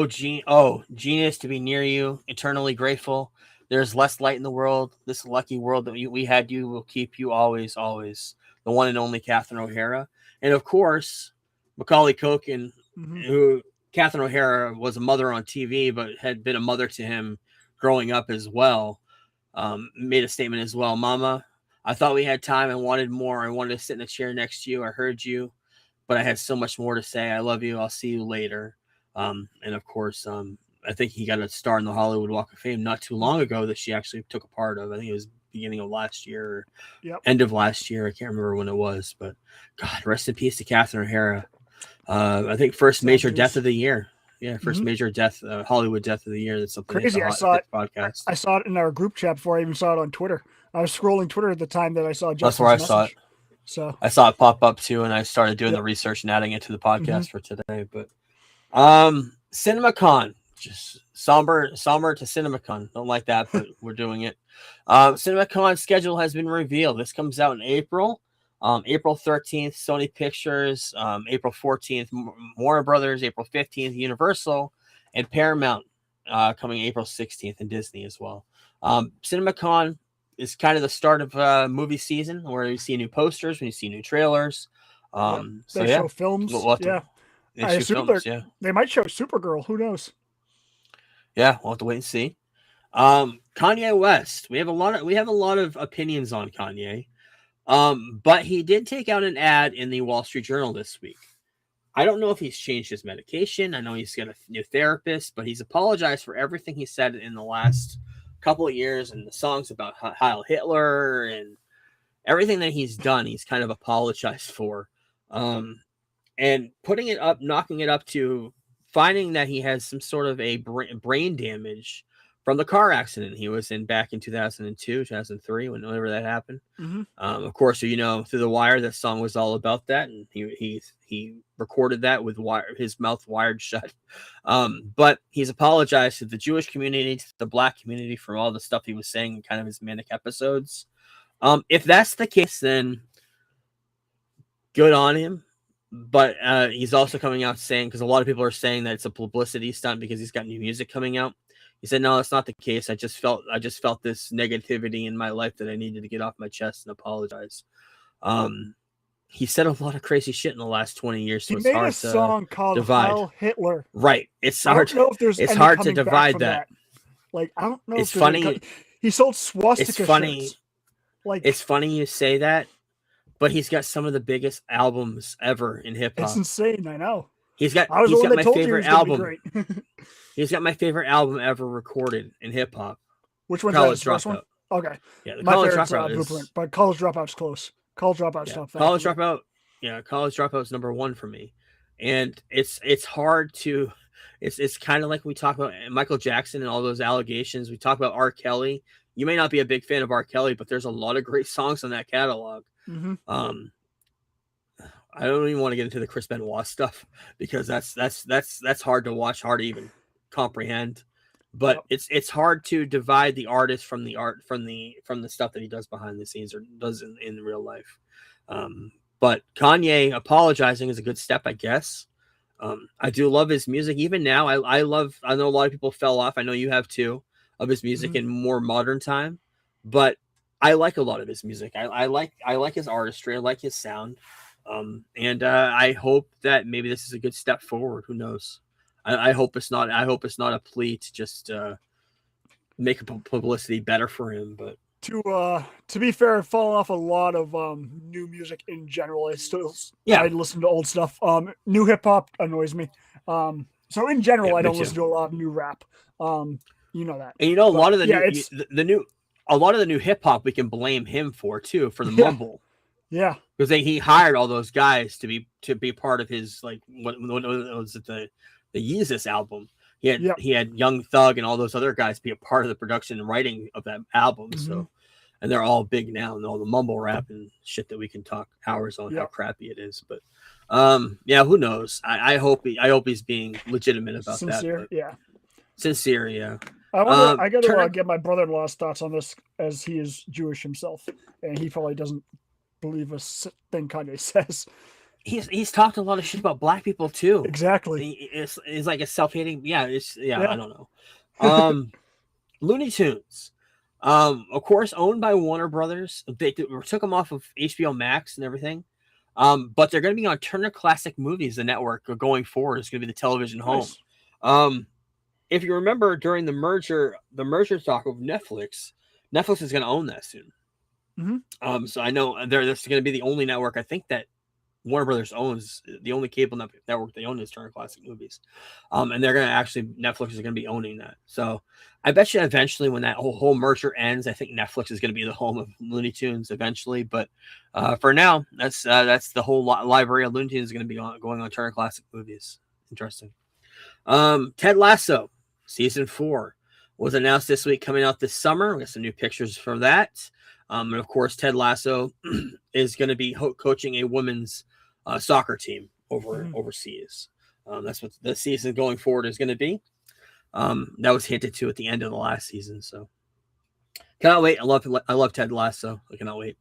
genius to be near you, eternally grateful. There's less light in the world. This lucky world that we had you will keep you always, always. The one and only Catherine O'Hara. And of course, Macaulay Culkin, who Catherine O'Hara was a mother on TV, but had been a mother to him growing up as well, made a statement as well. Mama, I thought we had time. I wanted more. I wanted to sit in a chair next to you. I heard you, but I had so much more to say. I love you. I'll see you later. And of course, I think he got a star in the Hollywood Walk of Fame not too long ago that she actually took a part of. I think it was beginning of last year, or end of last year. I can't remember when it was, but God, rest in peace to Catherine O'Hara. I think first major death of the year. Yeah, first major death, Hollywood death of the year. That's something crazy. I saw it. Podcast. I saw it in our group chat before I even saw it on Twitter. I was scrolling Twitter at the time that I saw Justin's That's where I saw it. So I saw it pop up too, and I started doing the research and adding it to the podcast for today. But CinemaCon, just somber to CinemaCon. Don't like that, but we're doing it. CinemaCon schedule has been revealed. This comes out in April. April 13th, Sony Pictures. April 14th, Warner Brothers. April 15th, Universal, and Paramount coming April 16th, and Disney as well. CinemaCon is kind of the start of movie season, where you see new posters, when you see new trailers. They show films. I assume they might show Supergirl. Who knows? Yeah, we'll have to wait and see. Kanye West. We have a lot of opinions on Kanye. But he did take out an ad in the Wall Street Journal this week. I don't know if he's changed his medication. I know he's got a new therapist, but he's apologized for everything he said in the last couple of years, and the songs about Heil Hitler and everything that he's done. He's kind of apologized for. and putting it up, knocking it up to finding that he has some sort of a brain damage from the car accident he was in back in 2002, 2003, whenever that happened. Of course, Through the Wire, that song was all about that, and he recorded that with his mouth wired shut. But he's apologized to the Jewish community, to the Black community, for all the stuff he was saying in kind of his manic episodes. If that's the case, then good on him. But he's also coming out saying, because a lot of people are saying that it's a publicity stunt because he's got new music coming out. He said, no, that's not the case. I just felt this negativity in my life that I needed to get off my chest and apologize. He said a lot of crazy shit in the last 20 years. So he it's made hard a song called divide. Heil Hitler. Right. It's I hard. don't know if there's It's any hard to coming back divide from that. Like, I don't know. It's if there's any funny. He sold swastika It's funny. shirts. Like, It's funny you say that, but he's got some of the biggest albums ever in hip hop. it's insane. I know. He's got I was the one that my told you favorite he was gonna be album. great. He's got my favorite album ever recorded in hip hop. Which one's that? College His first one? Dropout. Okay. Yeah, the My College favorite's Dropout is Blueprint, but College Dropout's close. College Dropout's not that. College Dropout. Yeah, College Dropout's number one for me, and it's hard to. It's kind of like we talk about Michael Jackson and all those allegations. We talk about R. Kelly. You may not be a big fan of R. Kelly, but there's a lot of great songs on that catalog. I don't even want to get into the Chris Benoit stuff because that's hard to watch, hard to even comprehend. But it's hard to divide the artist from the art from the stuff that he does behind the scenes or does in real life. But Kanye apologizing is a good step, I guess. I do love his music. Even now, I know a lot of people fell off. I know you have too, of his music in more modern time. But I like a lot of his music. I like his artistry. I like his sound. And I hope that maybe this is a good step forward. Who knows? I hope it's not. I hope it's not a plea to just make publicity better for him. But to be fair, I've fallen off a lot of new music in general. I listen to old stuff. New hip hop annoys me. So in general, I don't listen to a lot of new rap. You know that. And a lot of a lot of the new hip hop we can blame him for too, for the mumble. Yeah, because he hired all those guys to be part of his, like, what was it, the Yeezus album. He had Young Thug and all those other guys be a part of the production and writing of that album. So, and they're all big now, and all the mumble rap and shit that we can talk hours on how crappy it is. But who knows? I hope he's being legitimate about sincere, that. Sincere, yeah. I got to get my brother-in-law's thoughts on this, as he is Jewish himself, and he probably doesn't believe a thing Kanye says. He's talked a lot of shit about black people too. Exactly. It's like a self-hating. I don't know. Looney Tunes, of course, owned by Warner Brothers. They took them off of HBO Max and everything. But they're going to be on Turner Classic Movies, the network going forward. It's going to be the television home. If you remember during the merger talk of Netflix is going to own that soon. So I know this is going to be the only network I think that Warner Brothers owns. The only cable network they own is Turner Classic Movies. And they're going to Netflix is going to be owning that. So I bet you eventually when that whole merger ends, I think Netflix is going to be the home of Looney Tunes eventually. But for now, that's the whole library of Looney Tunes is going to be going on Turner Classic Movies. Interesting. Ted Lasso season 4 was announced this week, coming out this summer. We got some new pictures for that. And of course, Ted Lasso is going to be coaching a women's soccer team overseas. That's what the season going forward is going to be. That was hinted to at the end of the last season. So cannot wait. I love Ted Lasso. I cannot wait.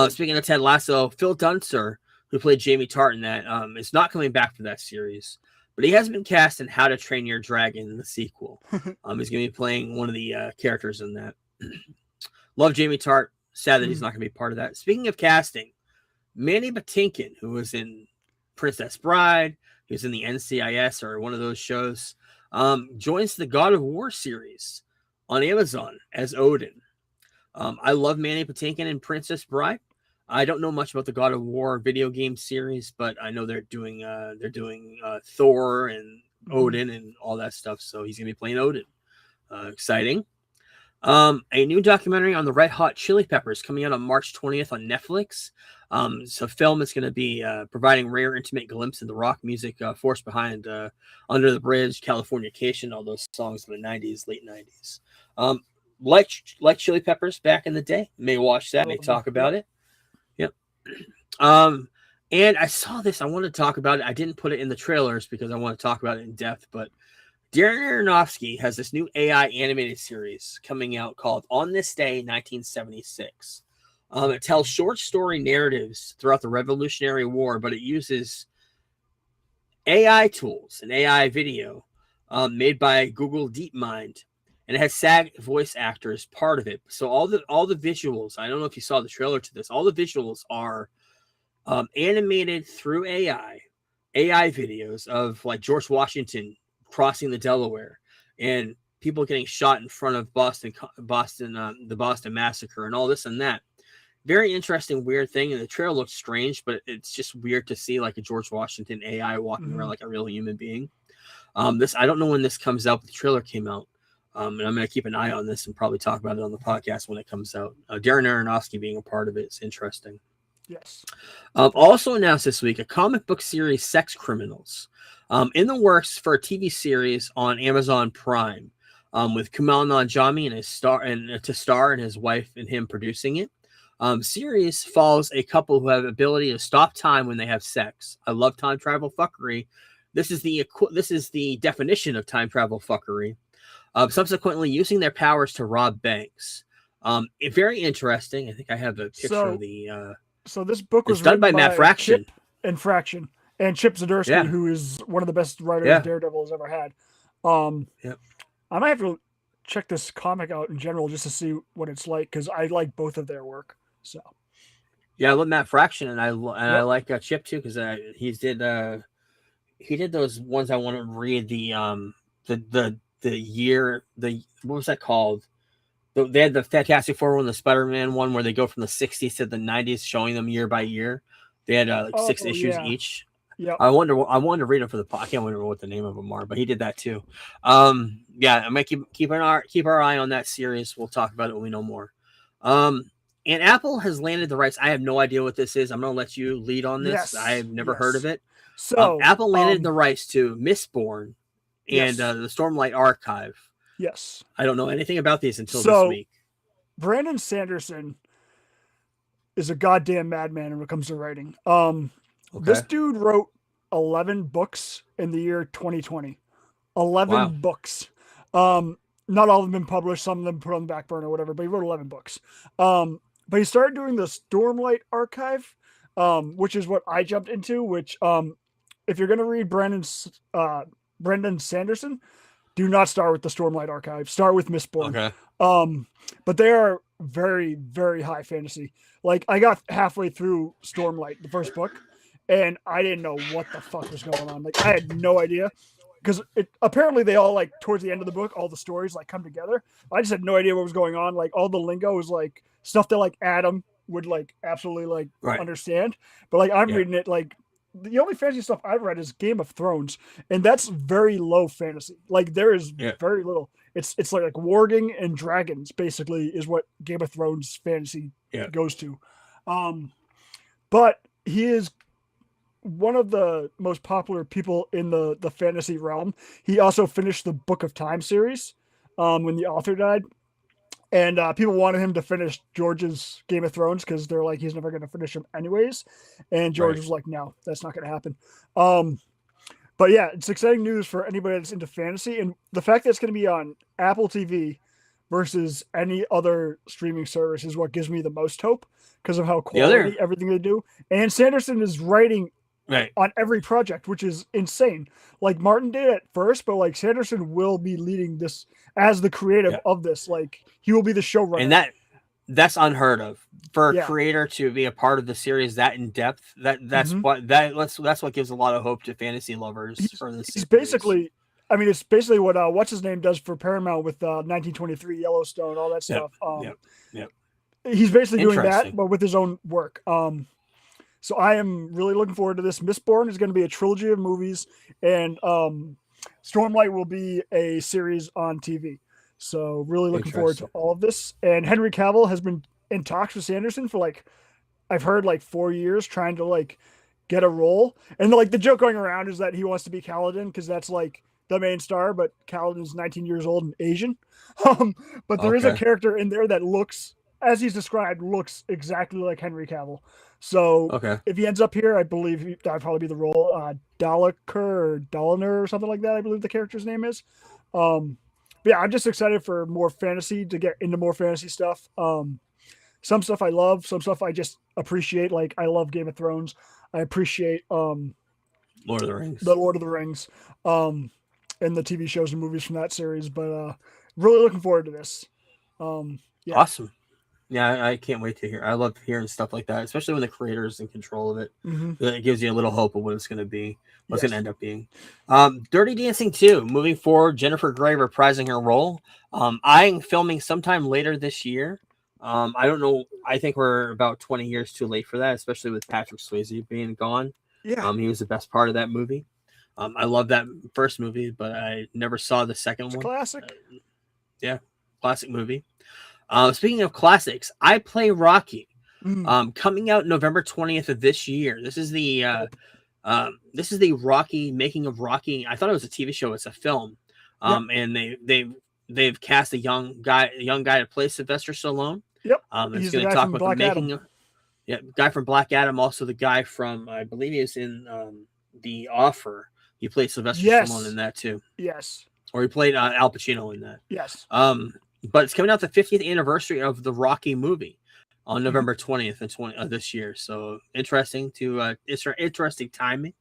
Speaking of Ted Lasso, Phil Dunster, who played Jamie Tart in that, is not coming back for that series. But he has been cast in How to Train Your Dragon, the sequel. He's going to be playing one of the characters in that. Love Jamie Tart. Sad that he's not going to be part of that. Speaking of casting, Mandy Patinkin, who was in Princess Bride, he was in the NCIS or one of those shows, joins the God of War series on Amazon as Odin. I love Mandy Patinkin in Princess Bride. I don't know much about the God of War video game series, but I know they're doing Thor and Odin and all that stuff. So he's gonna be playing Odin. Exciting. A new documentary on the Red Hot Chili Peppers coming out on March 20th on Netflix. So film is going to be providing rare, intimate glimpse of the rock music force behind Under the Bridge, Californication, all those songs of the 90s, late 90s. Like Chili Peppers back in the day. May watch that, may talk about it. Yep. And I saw this. I want to talk about it. I didn't put it in the trailers because I want to talk about it in depth, but Darren Aronofsky has this new AI animated series coming out called On This Day, 1976. It tells short story narratives throughout the Revolutionary War, but it uses AI tools and AI video made by Google DeepMind, and it has SAG voice actors part of it. So all the visuals, I don't know if you saw the trailer to this, all the visuals are animated through AI videos of like George Washington crossing the Delaware and people getting shot in front of the Boston Massacre and all this and that. Very interesting, weird thing. And the trailer looks strange, but it's just weird to see like a George Washington AI walking around like a real human being. This, I don't know when this comes out, but the trailer came out. And I'm going to keep an eye on this and probably talk about it on the podcast when it comes out. Darren Aronofsky being a part of it is interesting. Yes. Also announced this week, a comic book series, Sex Criminals, in the works for a TV series on Amazon Prime, with Kumail Nanjiani to star and his wife and him producing it. Series follows a couple who have the ability to stop time when they have sex. I love time travel fuckery. This is the definition of time travel fuckery. Subsequently using their powers to rob banks. Very interesting. I think I have a picture of the. So this book was done by Matt Fraction. And Chip Zdarsky, who is one of the best writers Daredevil has ever had. I might have to check this comic out in general just to see what it's like, because I like both of their work. So I love Matt Fraction, and I like Chip too, because he did those ones I want to read, what was that called? They had the Fantastic Four and the Spider-Man one where they go from the 60s to the 90s, showing them year by year. They had 6 issues each. Yeah, I wanted to read them for the podcast. I can't remember what the name of them are, but he did that too. I'm gonna keep our eye on that series. We'll talk about it when we know more. And Apple has landed the rights. I have no idea what this is. I'm gonna let you lead on this. Yes. I have never heard of it. So Apple landed the rights to Mistborn and the Stormlight Archive. Yes. I don't know anything about these until this week. Brandon Sanderson is a goddamn madman when it comes to writing. This dude wrote 11 books in the year 2020. 11 books. Not all of them been published. Some of them put on the back burner or whatever, but he wrote 11 books. But he started doing the Stormlight Archive, which is what I jumped into, which if you're going to read Brandon Sanderson, do not start with the Stormlight Archive. Start with Mistborn. Okay. But they are very, very high fantasy. Like, I got halfway through Stormlight, the first book, and I didn't know what the fuck was going on. Like, I had no idea. Because apparently they all, like, towards the end of the book, all the stories, like, come together. I just had no idea what was going on. Like, all the lingo was, like, stuff that, like, Adam would, like, absolutely, like, understand. But, like, I'm reading it, like, the only fantasy stuff I've read is Game of Thrones, and that's very low fantasy. Like, there is very little. It's like warging and dragons, basically, is what Game of Thrones fantasy goes to. But he is one of the most popular people in the fantasy realm. He also finished the Book of Time series when the author died. And people wanted him to finish George's Game of Thrones because they're like, he's never going to finish them anyways. And George was like, no, that's not going to happen. But yeah, it's exciting news for anybody that's into fantasy. And the fact that it's going to be on Apple TV versus any other streaming service is what gives me the most hope because of how quality everything they do. And Sanderson is writing on every project, which is insane. Like Martin did at first, but like Sanderson will be leading this as the creative of this. Like he will be the showrunner. And that's unheard of for a creator to be a part of the series that in depth. That's what gives a lot of hope to fantasy lovers for this. He's basically, I mean, it's basically what what's his name does for Paramount with 1923, Yellowstone, all that stuff. He's basically doing that, but with his own work. So I am really looking forward to this. Mistborn is going to be a trilogy of movies, and Stormlight will be a series on TV. So really looking forward to all of this. And Henry Cavill has been in talks with Sanderson for like, I've heard like 4 years trying to like get a role. And like the joke going around is that he wants to be Kaladin because that's like the main star, but Kaladin is 19 years old and Asian. But there is a character in there that looks, as he's described, looks exactly like Henry Cavill. So if he ends up here, I believe that'd probably be the role. Dalaker or Dalinar or something like that, I believe the character's name is. But yeah, I'm just excited for more fantasy, to get into more fantasy stuff. Some stuff I love, some stuff I just appreciate. Like I love Game of Thrones. I appreciate Lord of the Rings. The Lord of the Rings. And the TV shows and movies from that series. But really looking forward to this. Yeah. Awesome. Yeah, I can't wait to hear. I love hearing stuff like that, especially when the creator's in control of it. It gives you a little hope of what it's going to be, what's going to end up being. Dirty Dancing 2, moving forward, Jennifer Grey reprising her role. I'm filming sometime later this year. I don't know. I think we're about 20 years too late for that, especially with Patrick Swayze being gone. Yeah. He was the best part of that movie. I love that first movie, but I never saw the second one. Classic. Yeah, classic movie. Speaking of classics, I Play Rocky. Coming out November 20th of this year. This is the Rocky, making of Rocky. I thought it was a TV show. It's a film. And they've cast a young guy to play Sylvester Stallone. Yep. It's going to talk about the making of. Yeah, guy from Black Adam, also the guy from I believe he was in The Offer. He played Sylvester Stallone in that too. Yes. Or he played Al Pacino in that. Yes. But it's coming out the 50th anniversary of the Rocky movie on November 20th of this year. So interesting interesting timing.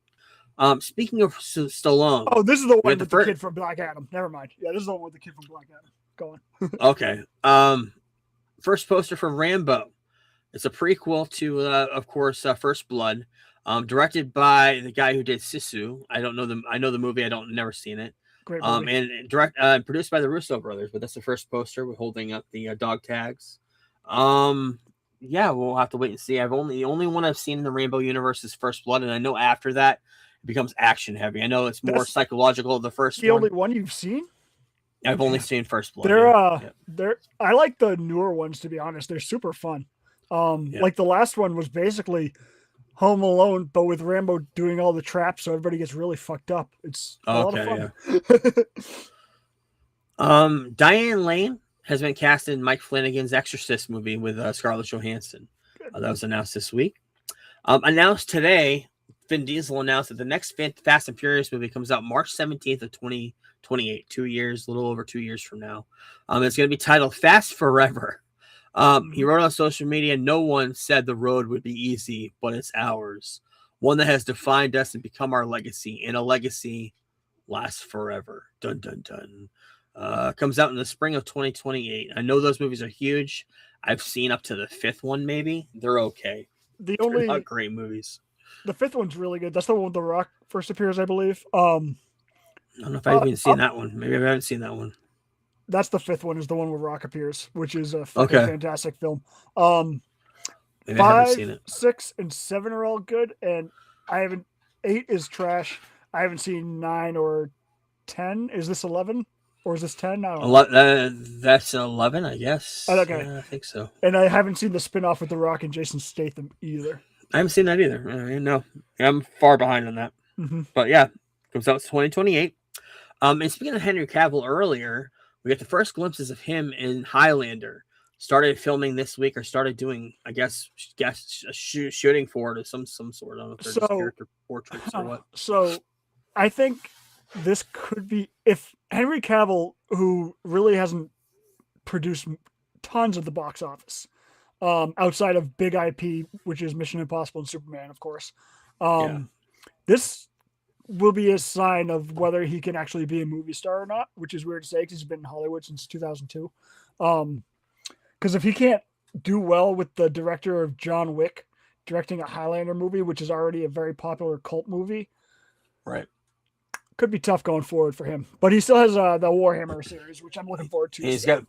Speaking of Stallone. Oh, this is the one with the kid from Black Adam. Never mind. Yeah, this is the one with the kid from Black Adam. Go on. Okay. First poster for Rambo. It's a prequel to, of course, First Blood. Directed by the guy who did Sisu. I don't know I know the movie. Never seen it. Great movie. And produced by the Russo brothers. But that's the first poster. We're holding up the dog tags. Yeah, we'll have to wait and see. The only one I've seen in the Rainbow universe is First Blood, and I know after that it becomes action heavy. I know it's more psychological. The first the only one you've seen. I've only seen First Blood. I like the newer ones, to be honest. They're super fun. Like the last one was basically Home Alone, but with Rambo doing all the traps, so everybody gets really fucked up. It's a lot of fun. Diane Lane has been cast in Mike Flanagan's Exorcist movie with Scarlett Johansson. That was announced this week. Announced today, Vin Diesel announced that the next Fast and Furious movie comes out March 17th of 2028, 2 years, a little over 2 years from now. It's going to be titled Fast Forever. He wrote on social media, "No one said the road would be easy, but it's ours. One that has defined us and become our legacy, and a legacy lasts forever." Dun, dun, dun. Comes out in the spring of 2028. I know those movies are huge. I've seen up to the fifth one, maybe. They're okay. They're not great movies. The fifth one's really good. That's the one with The Rock first appears, I believe. I don't know if I've even seen that one. Maybe I haven't seen that one. That's the fifth one, is the one where Rock appears, which is a fantastic film. 5, 6, and 7 are all good, and 8 is trash. I haven't seen 9 or 10. Is this 11 or is this 10? I don't know. That's 11, I guess. Okay, I think so. And I haven't seen the spinoff with The Rock and Jason Statham either. I haven't seen that either. No, I'm far behind on that. But yeah, comes out 2028. And speaking of Henry Cavill earlier, we get the first glimpses of him in Highlander. Started filming this week, or started doing, I guess shooting for it, or some sort of character portraits or what. So, I think this could be, if Henry Cavill, who really hasn't produced tons at the box office, outside of big IP, which is Mission Impossible and Superman, of course, this will be a sign of whether he can actually be a movie star or not, which is weird to say because he's been in Hollywood since 2002. Because if he can't do well with the director of John Wick directing a Highlander movie, which is already a very popular cult movie, right, could be tough going forward for him. But he still has the Warhammer series, which I'm looking forward to. And he's got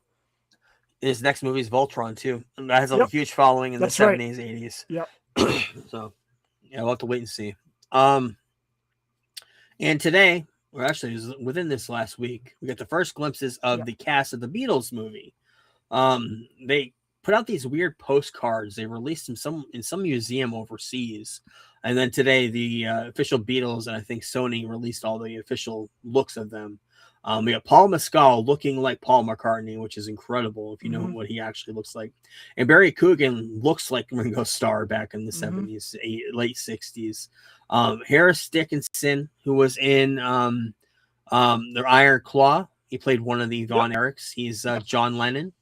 his next movie is Voltron too, and that has a huge following in the 70s, 80s. Yep. So yeah, we'll have to wait and see. And today, Or actually, it was within this last week, we got the first glimpses of the cast of the Beatles movie. They put out these weird postcards. They released them in some museum overseas, and then today the official Beatles and I think Sony released all the official looks of them. We got Paul Mescal looking like Paul McCartney, which is incredible if you know what he actually looks like. And Barry Coogan looks like Ringo Starr back in the 70s, late 60s. Harris Dickinson, who was in the Iron Claw, he played one of the Von Erichs. He's John Lennon.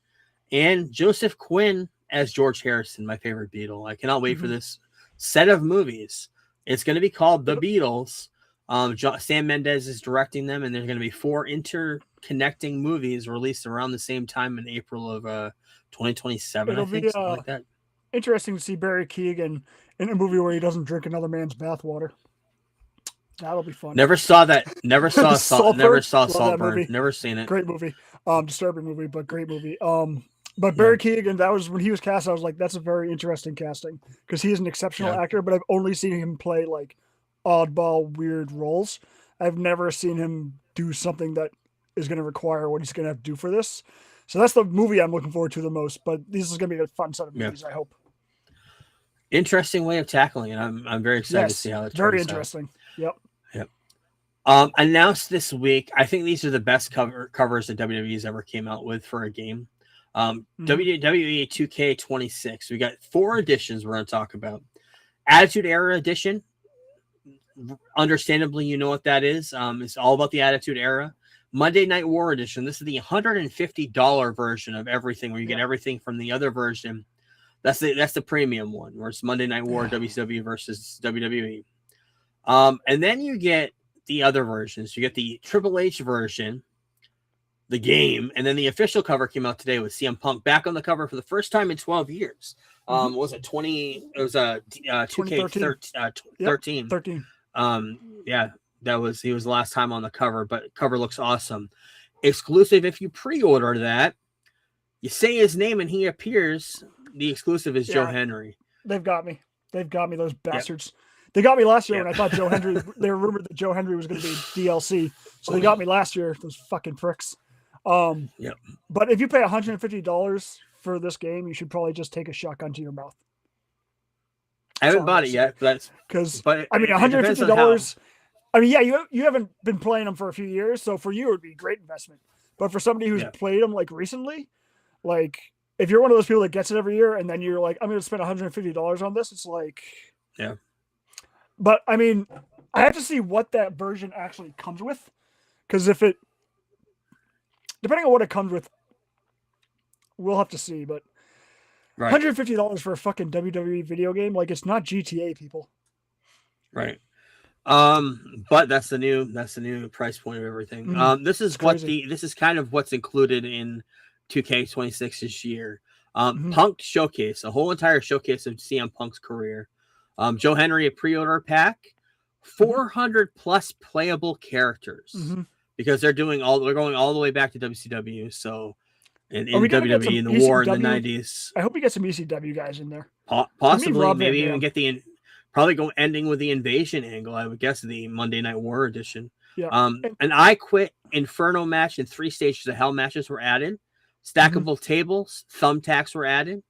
And Joseph Quinn as George Harrison, my favorite Beatle. I cannot wait for this set of movies. It's going to be called The Beatles. Sam Mendes is directing them, and there's going to be 4 interconnecting movies released around the same time in April of 2027. It'll I think be something like that. Interesting to see Barry Keoghan in a movie where he doesn't drink another man's bathwater. That'll be fun. Never saw that. Never saw Saltburn. Never saw Love that Saltburn. movie. Never seen it. Great movie. Disturbing movie, but great movie. But Barry Keoghan, that was when he was cast. I was like, that's a very interesting casting because he is an exceptional actor. But I've only seen him play like oddball, weird roles. I've never seen him do something that is going to require what he's going to have to do for this. So that's the movie I'm looking forward to the most. But this is going to be a fun set of movies, I hope. Interesting way of tackling it. I'm very excited to see how it turns out. Very interesting. Yep. Announced this week. I think these are the best covers that WWE's ever came out with for a game. WWE 2K26. We got 4 editions we're going to talk about. Attitude Era Edition. Understandably, you know what that is. It's all about the Attitude Era. Monday Night War Edition. This is the $150 version of everything, where you get everything from the other version. That's the premium one, where it's Monday Night War, WCW versus WWE. And then you get the other versions. You get the Triple H version, the game, and then the official cover came out today with CM Punk back on the cover for the first time in 12 years. What was it? 20? It was 2K13. 13. He was the last time on the cover, but cover looks awesome. Exclusive if you pre-order that, you say his name and he appears. The exclusive is Joe Henry. They've got me. Those bastards. They got me last year when I thought Joe Henry. They were rumored that Joe Henry was going to be DLC, so they got me last year. Those fucking pricks. But if you pay $150 for this game, you should probably just take a shotgun to your mouth. I haven't bought it yet, but I mean, $150. I mean, you haven't been playing them for a few years, so for you it would be a great investment. But for somebody who's played them like recently, like if you're one of those people that gets it every year and then you're like, I'm going to spend $150 on this, it's like, But I mean, I have to see what that version actually comes with, because depending on what it comes with, we'll have to see. But $150 for a fucking WWE video game, like it's not GTA, people. Right. But that's the new price point of everything. This is kind of what's included in 2K26 this year. Punk showcase, a whole entire showcase of CM Punk's career. Joe Henry, a pre-order pack, 400 plus playable characters, because they're going all the way back to WCW. So in WWE in the war in the 90s. I hope we get some ECW guys in there. Possibly, maybe even get ending with the invasion angle. I would guess the Monday Night War edition. An I Quit Inferno match and 3 Stages of Hell matches were added. Stackable tables, thumbtacks were added.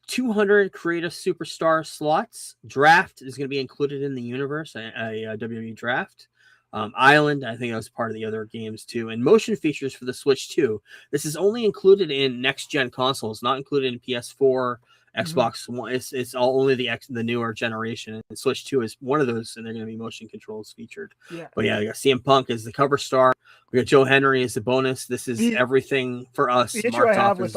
200 creative superstar slots. Draft is going to be included in the universe, a WWE draft. Island, I think that was part of the other games too. And motion features for the Switch 2. This is only included in next-gen consoles, not included in PS4, Xbox One. It's all only the newer generation. And Switch 2 is one of those, and they're going to be motion controls featured. But yeah, you got CM Punk as the cover star. We got Joe Henry as the bonus. This is everything for us. The issue I have with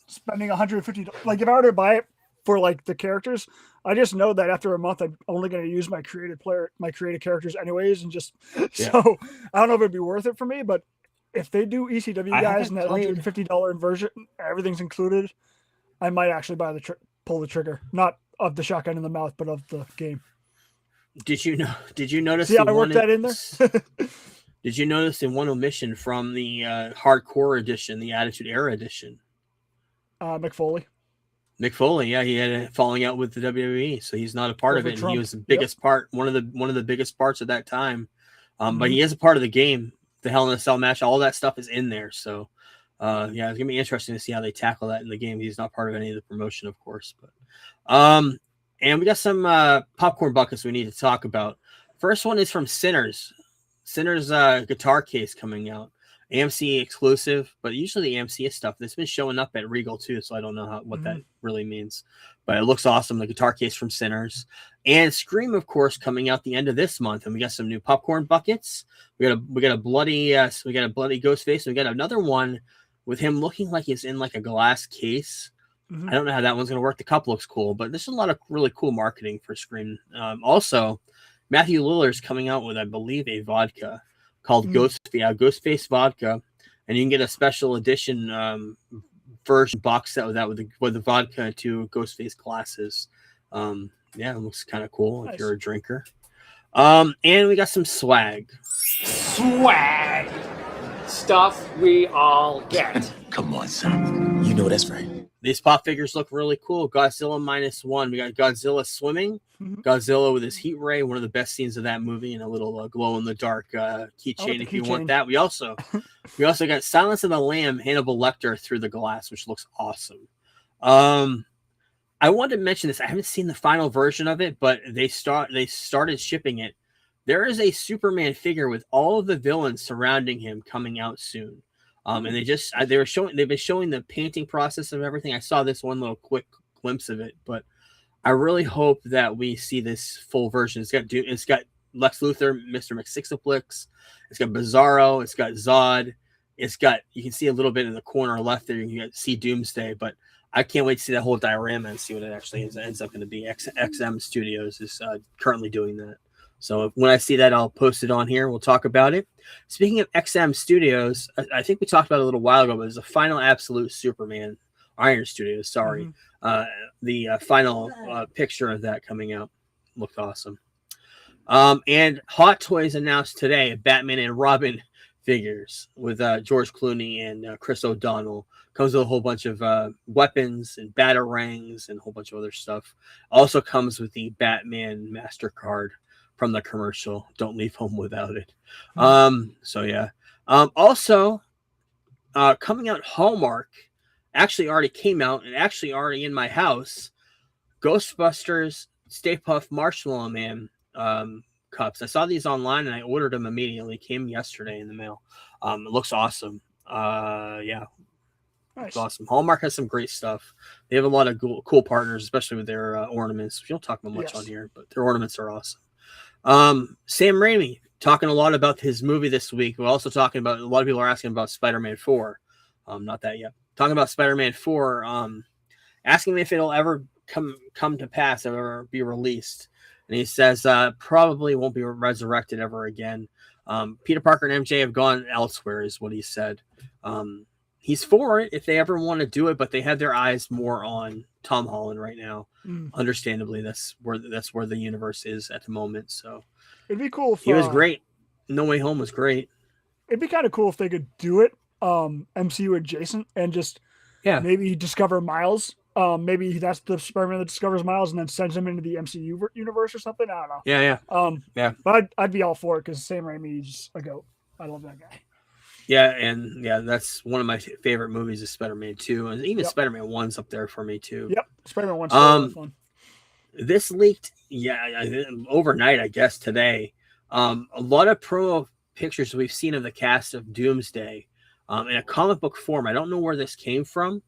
spending $150, like if I were to buy it for like the characters, I just know that after a month I'm only going to use my creative characters anyways, and just so I don't know if it'd be worth it for me. But if they do ECW guys and that $150 version, everything's included, I might actually pull the trigger, not of the shotgun in the mouth, but of the game. Did you notice? See how I worked that in there? Did you notice in one omission from the Hardcore edition, the Attitude Era edition? Mick Foley. Mick Foley, yeah, he had a falling out with the WWE, so he's not a part of it. And he was the biggest part, one of the biggest parts at that time. But he is a part of the game. The Hell in a Cell match, all that stuff is in there. So, yeah, it's gonna be interesting to see how they tackle that in the game. He's not part of any of the promotion, of course, but and we got some popcorn buckets we need to talk about. First one is from Sinners. Sinners guitar case coming out. AMC exclusive, but usually the AMC stuff that's been showing up at Regal too, so I don't know what that really means. But it looks awesome. The guitar case from Sinners, and Scream, of course, coming out the end of this month, and we got some new popcorn buckets. We got a bloody Ghostface. We got another one with him looking like he's in like a glass case. I don't know how that one's gonna work. The cup looks cool, but there's a lot of really cool marketing for Scream. Also, Matthew Lillard's coming out with, I believe, a vodka called Ghostface vodka, and you can get a special edition version box set with that with the vodka and 2 Ghostface glasses. Yeah, it looks kind of cool if you're a drinker. And we got some swag. Swag! Stuff we all get. Come on, son. You know that's right. These pop figures look really cool. Godzilla -1. We got Godzilla swimming. Godzilla with his heat ray, one of the best scenes of that movie, and a little glow in the dark keychain if you want that. We also got Silence of the Lamb, Hannibal Lecter through the glass, which looks awesome. I wanted to mention this. I haven't seen the final version of it, but they started shipping it. There is a Superman figure with all of the villains surrounding him coming out soon. And they've been showing the painting process of everything. I saw this one little quick glimpse of it, but I really hope that we see this full version. It's got Lex Luthor, Mr. Mxyzptlk. It's got Bizarro. It's got Zod. You can see a little bit in the corner left there. You can see Doomsday, but I can't wait to see that whole diorama and see what it actually ends up going to be. XM Studios is currently doing that. So when I see that, I'll post it on here. We'll talk about it. Speaking of XM Studios, I think we talked about it a little while ago, but there's a final Absolute Superman, Iron Studios, sorry. The final picture of that coming out looked awesome. And Hot Toys announced today Batman and Robin figures with George Clooney and Chris O'Donnell. Comes with a whole bunch of weapons and batarangs and a whole bunch of other stuff. Also comes with the Batman MasterCard from the commercial. Don't leave home without it. So yeah. Also coming out, Hallmark actually already came out and actually already in my house. Ghostbusters Stay Puft Marshmallow Man cups. I saw these online and I ordered them immediately. Came yesterday in the mail. It looks awesome. Yeah. Nice. It's awesome. Hallmark has some great stuff. They have a lot of cool partners, especially with their ornaments. We don't talk about much on here, but their ornaments are awesome. Sam Raimi talking a lot about his movie this week. We're also talking about, a lot of people are asking about Spider-Man 4. Not that yet. Talking about Spider-Man 4, asking if it'll ever come to pass, ever be released. And he says probably won't be resurrected ever again. Peter Parker and MJ have gone elsewhere, is what he said. He's for it if they ever want to do it, but they have their eyes more on Tom Holland right now. Understandably, that's where the universe is at the moment. So it'd be cool if he was great. No Way Home was great. It'd be kind of cool if they could do it MCU adjacent and just maybe discover Miles. Maybe that's the Spider-Man that discovers Miles and then sends him into the MCU universe or something. I don't know. Yeah. But I'd be all for it because Sam Raimi's a goat. I love that guy. Yeah, and that's one of my favorite movies is Spider-Man 2, and even Spider-Man 1's up there for me too. Yep, Spider-Man 1's really fun. This leaked, overnight, I guess today. A lot of promo pictures we've seen of the cast of Doomsday in a comic book form. I don't know where this came from.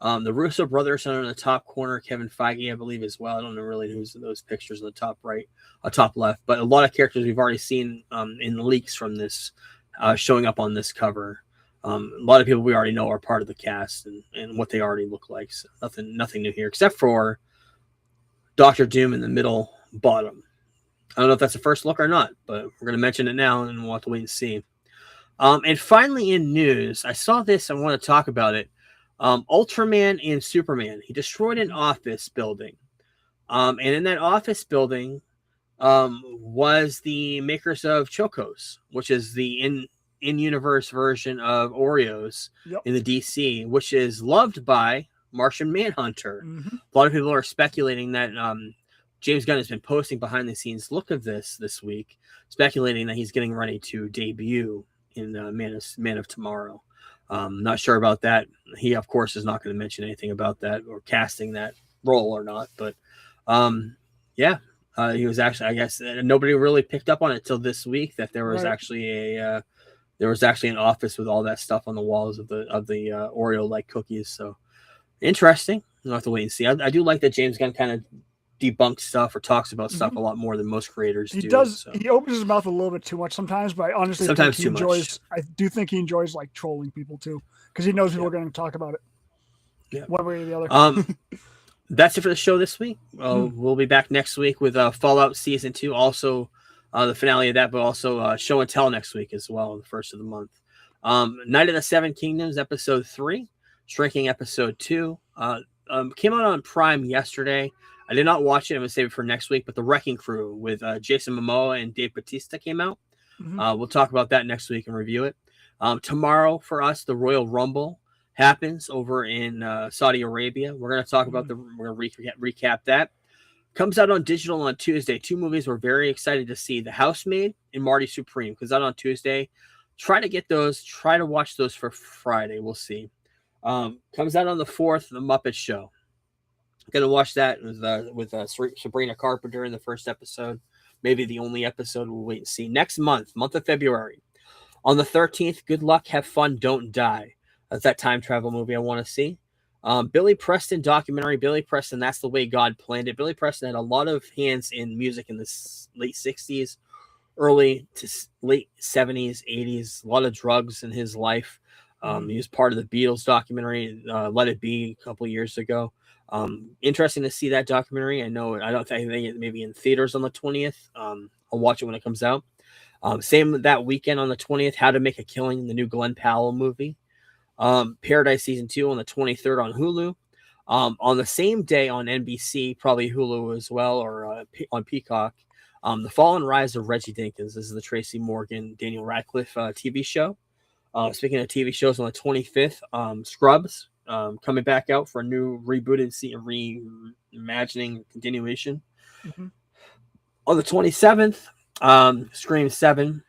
The Russo brothers are in the top corner. Kevin Feige, I believe, as well. I don't know really who's those pictures in the top right, top left, but a lot of characters we've already seen in leaks from this. Showing up on this cover. A lot of people we already know are part of the cast and what they already look like. So nothing new here, except for Dr. Doom in the middle bottom. I don't know if that's a first look or not, but we're going to mention it now and we'll have to wait and see. And finally in news, I saw this. I want to talk about it. Ultraman and Superman. He destroyed an office building. And in that office building, was the makers of Chocos, which is the in-universe version of Oreos in the DC, which is loved by Martian Manhunter. A lot of people are speculating that James Gunn has been posting behind the scenes look of this week, speculating that he's getting ready to debut in Man of Tomorrow. Not sure about that. He, of course, is not going to mention anything about that or casting that role or not. But he was actually, I guess, nobody really picked up on it till this week that there was actually an office with all that stuff on the walls of the Oreo-like cookies. So interesting. We'll have to wait and see. I do like that James Gunn kind of debunks stuff or talks about stuff a lot more than most creators do. He does. So. He opens his mouth a little bit too much sometimes, but I honestly think he enjoys. I do think he enjoys like trolling people too, because he knows people are going to talk about it, one way or the other. That's it for the show this week. We'll be back next week with Fallout Season 2, also the finale of that, but also Show and Tell next week as well, the first of the month. Night of the Seven Kingdoms, Episode 3, Shrinking Episode 2, came out on Prime yesterday. I did not watch it. I'm going to save it for next week, but The Wrecking Crew with Jason Momoa and Dave Bautista came out. We'll talk about that next week and review it. Tomorrow for us, the Royal Rumble happens over in Saudi Arabia. We're going to talk about we're going to recap that. Comes out on digital on Tuesday. 2 movies we're very excited to see: The Housemaid and Marty Supreme. Comes out on Tuesday. Try to watch those for Friday. We'll see. Comes out on the 4th, The Muppet Show. Gonna watch that with Sabrina Carpenter in the first episode, maybe the only episode. We'll wait and see. Next month of February, on the 13th, Good Luck, Have Fun, Don't Die. That's that time travel movie I want to see. Billy Preston documentary. Billy Preston, That's the Way God Planned It. Billy Preston had a lot of hands in music in the late 60s, early to late 70s, 80s. A lot of drugs in his life. He was part of the Beatles documentary, Let It Be, a couple years ago. Interesting to see that documentary. I don't think it maybe in theaters on the 20th. I'll watch it when it comes out. Same that weekend on the 20th, How to Make a Killing, the new Glenn Powell movie. Paradise Season 2 on the 23rd on Hulu. On the same day on NBC, probably Hulu as well, or on Peacock, The Fall and Rise of Reggie Dinkins. This is the Tracy Morgan, Daniel Radcliffe TV show. Speaking of TV shows, on the 25th, Scrubs. Coming back out for a new rebooted reimagining continuation. On the 27th, Scream 7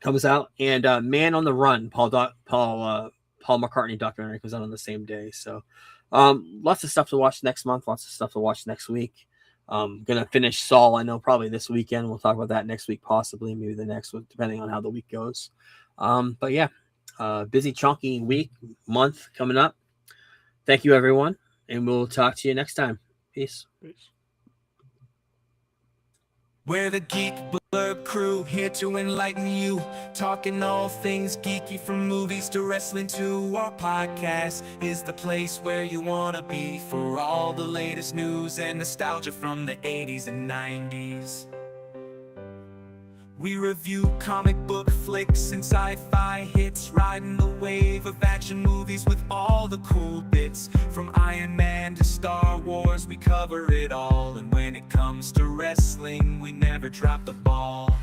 comes out, and Man on the Run, Paul McCartney documentary comes out on the same day. So lots of stuff to watch next month, lots of stuff to watch next week. Gonna finish Saul, I know, probably this weekend. We'll talk about that next week, possibly, maybe the next week, depending on how the week goes. But yeah. Busy, chunky week, month coming up. Thank you, everyone, and we'll talk to you next time. Peace. We're the Geek Blurb crew, here to enlighten you, talking all things geeky, from movies to wrestling to our podcast is the place where you want to be for all the latest news and nostalgia from the 80s and 90s. We review comic book flicks and sci-fi hits, riding the wave of action movies with all the cool bits. From Iron Man to Star Wars, we cover it all. And when it comes to wrestling, we never drop the ball.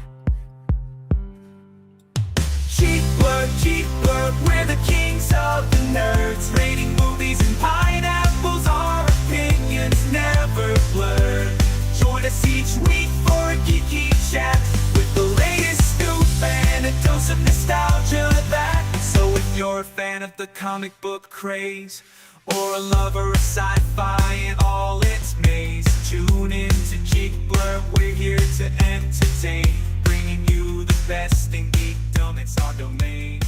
Geek Blurb, we're the kings of the nerds, rating movies and pineapples, our opinions never blurred. Join us each week for a geeky chat, with the latest news and a dose of nostalgia that. So if you're a fan of the comic book craze, or a lover of sci-fi and all its maze, tune in to Geek Blurb, we're here to entertain, bringing you the best in geekdom, it's our domain.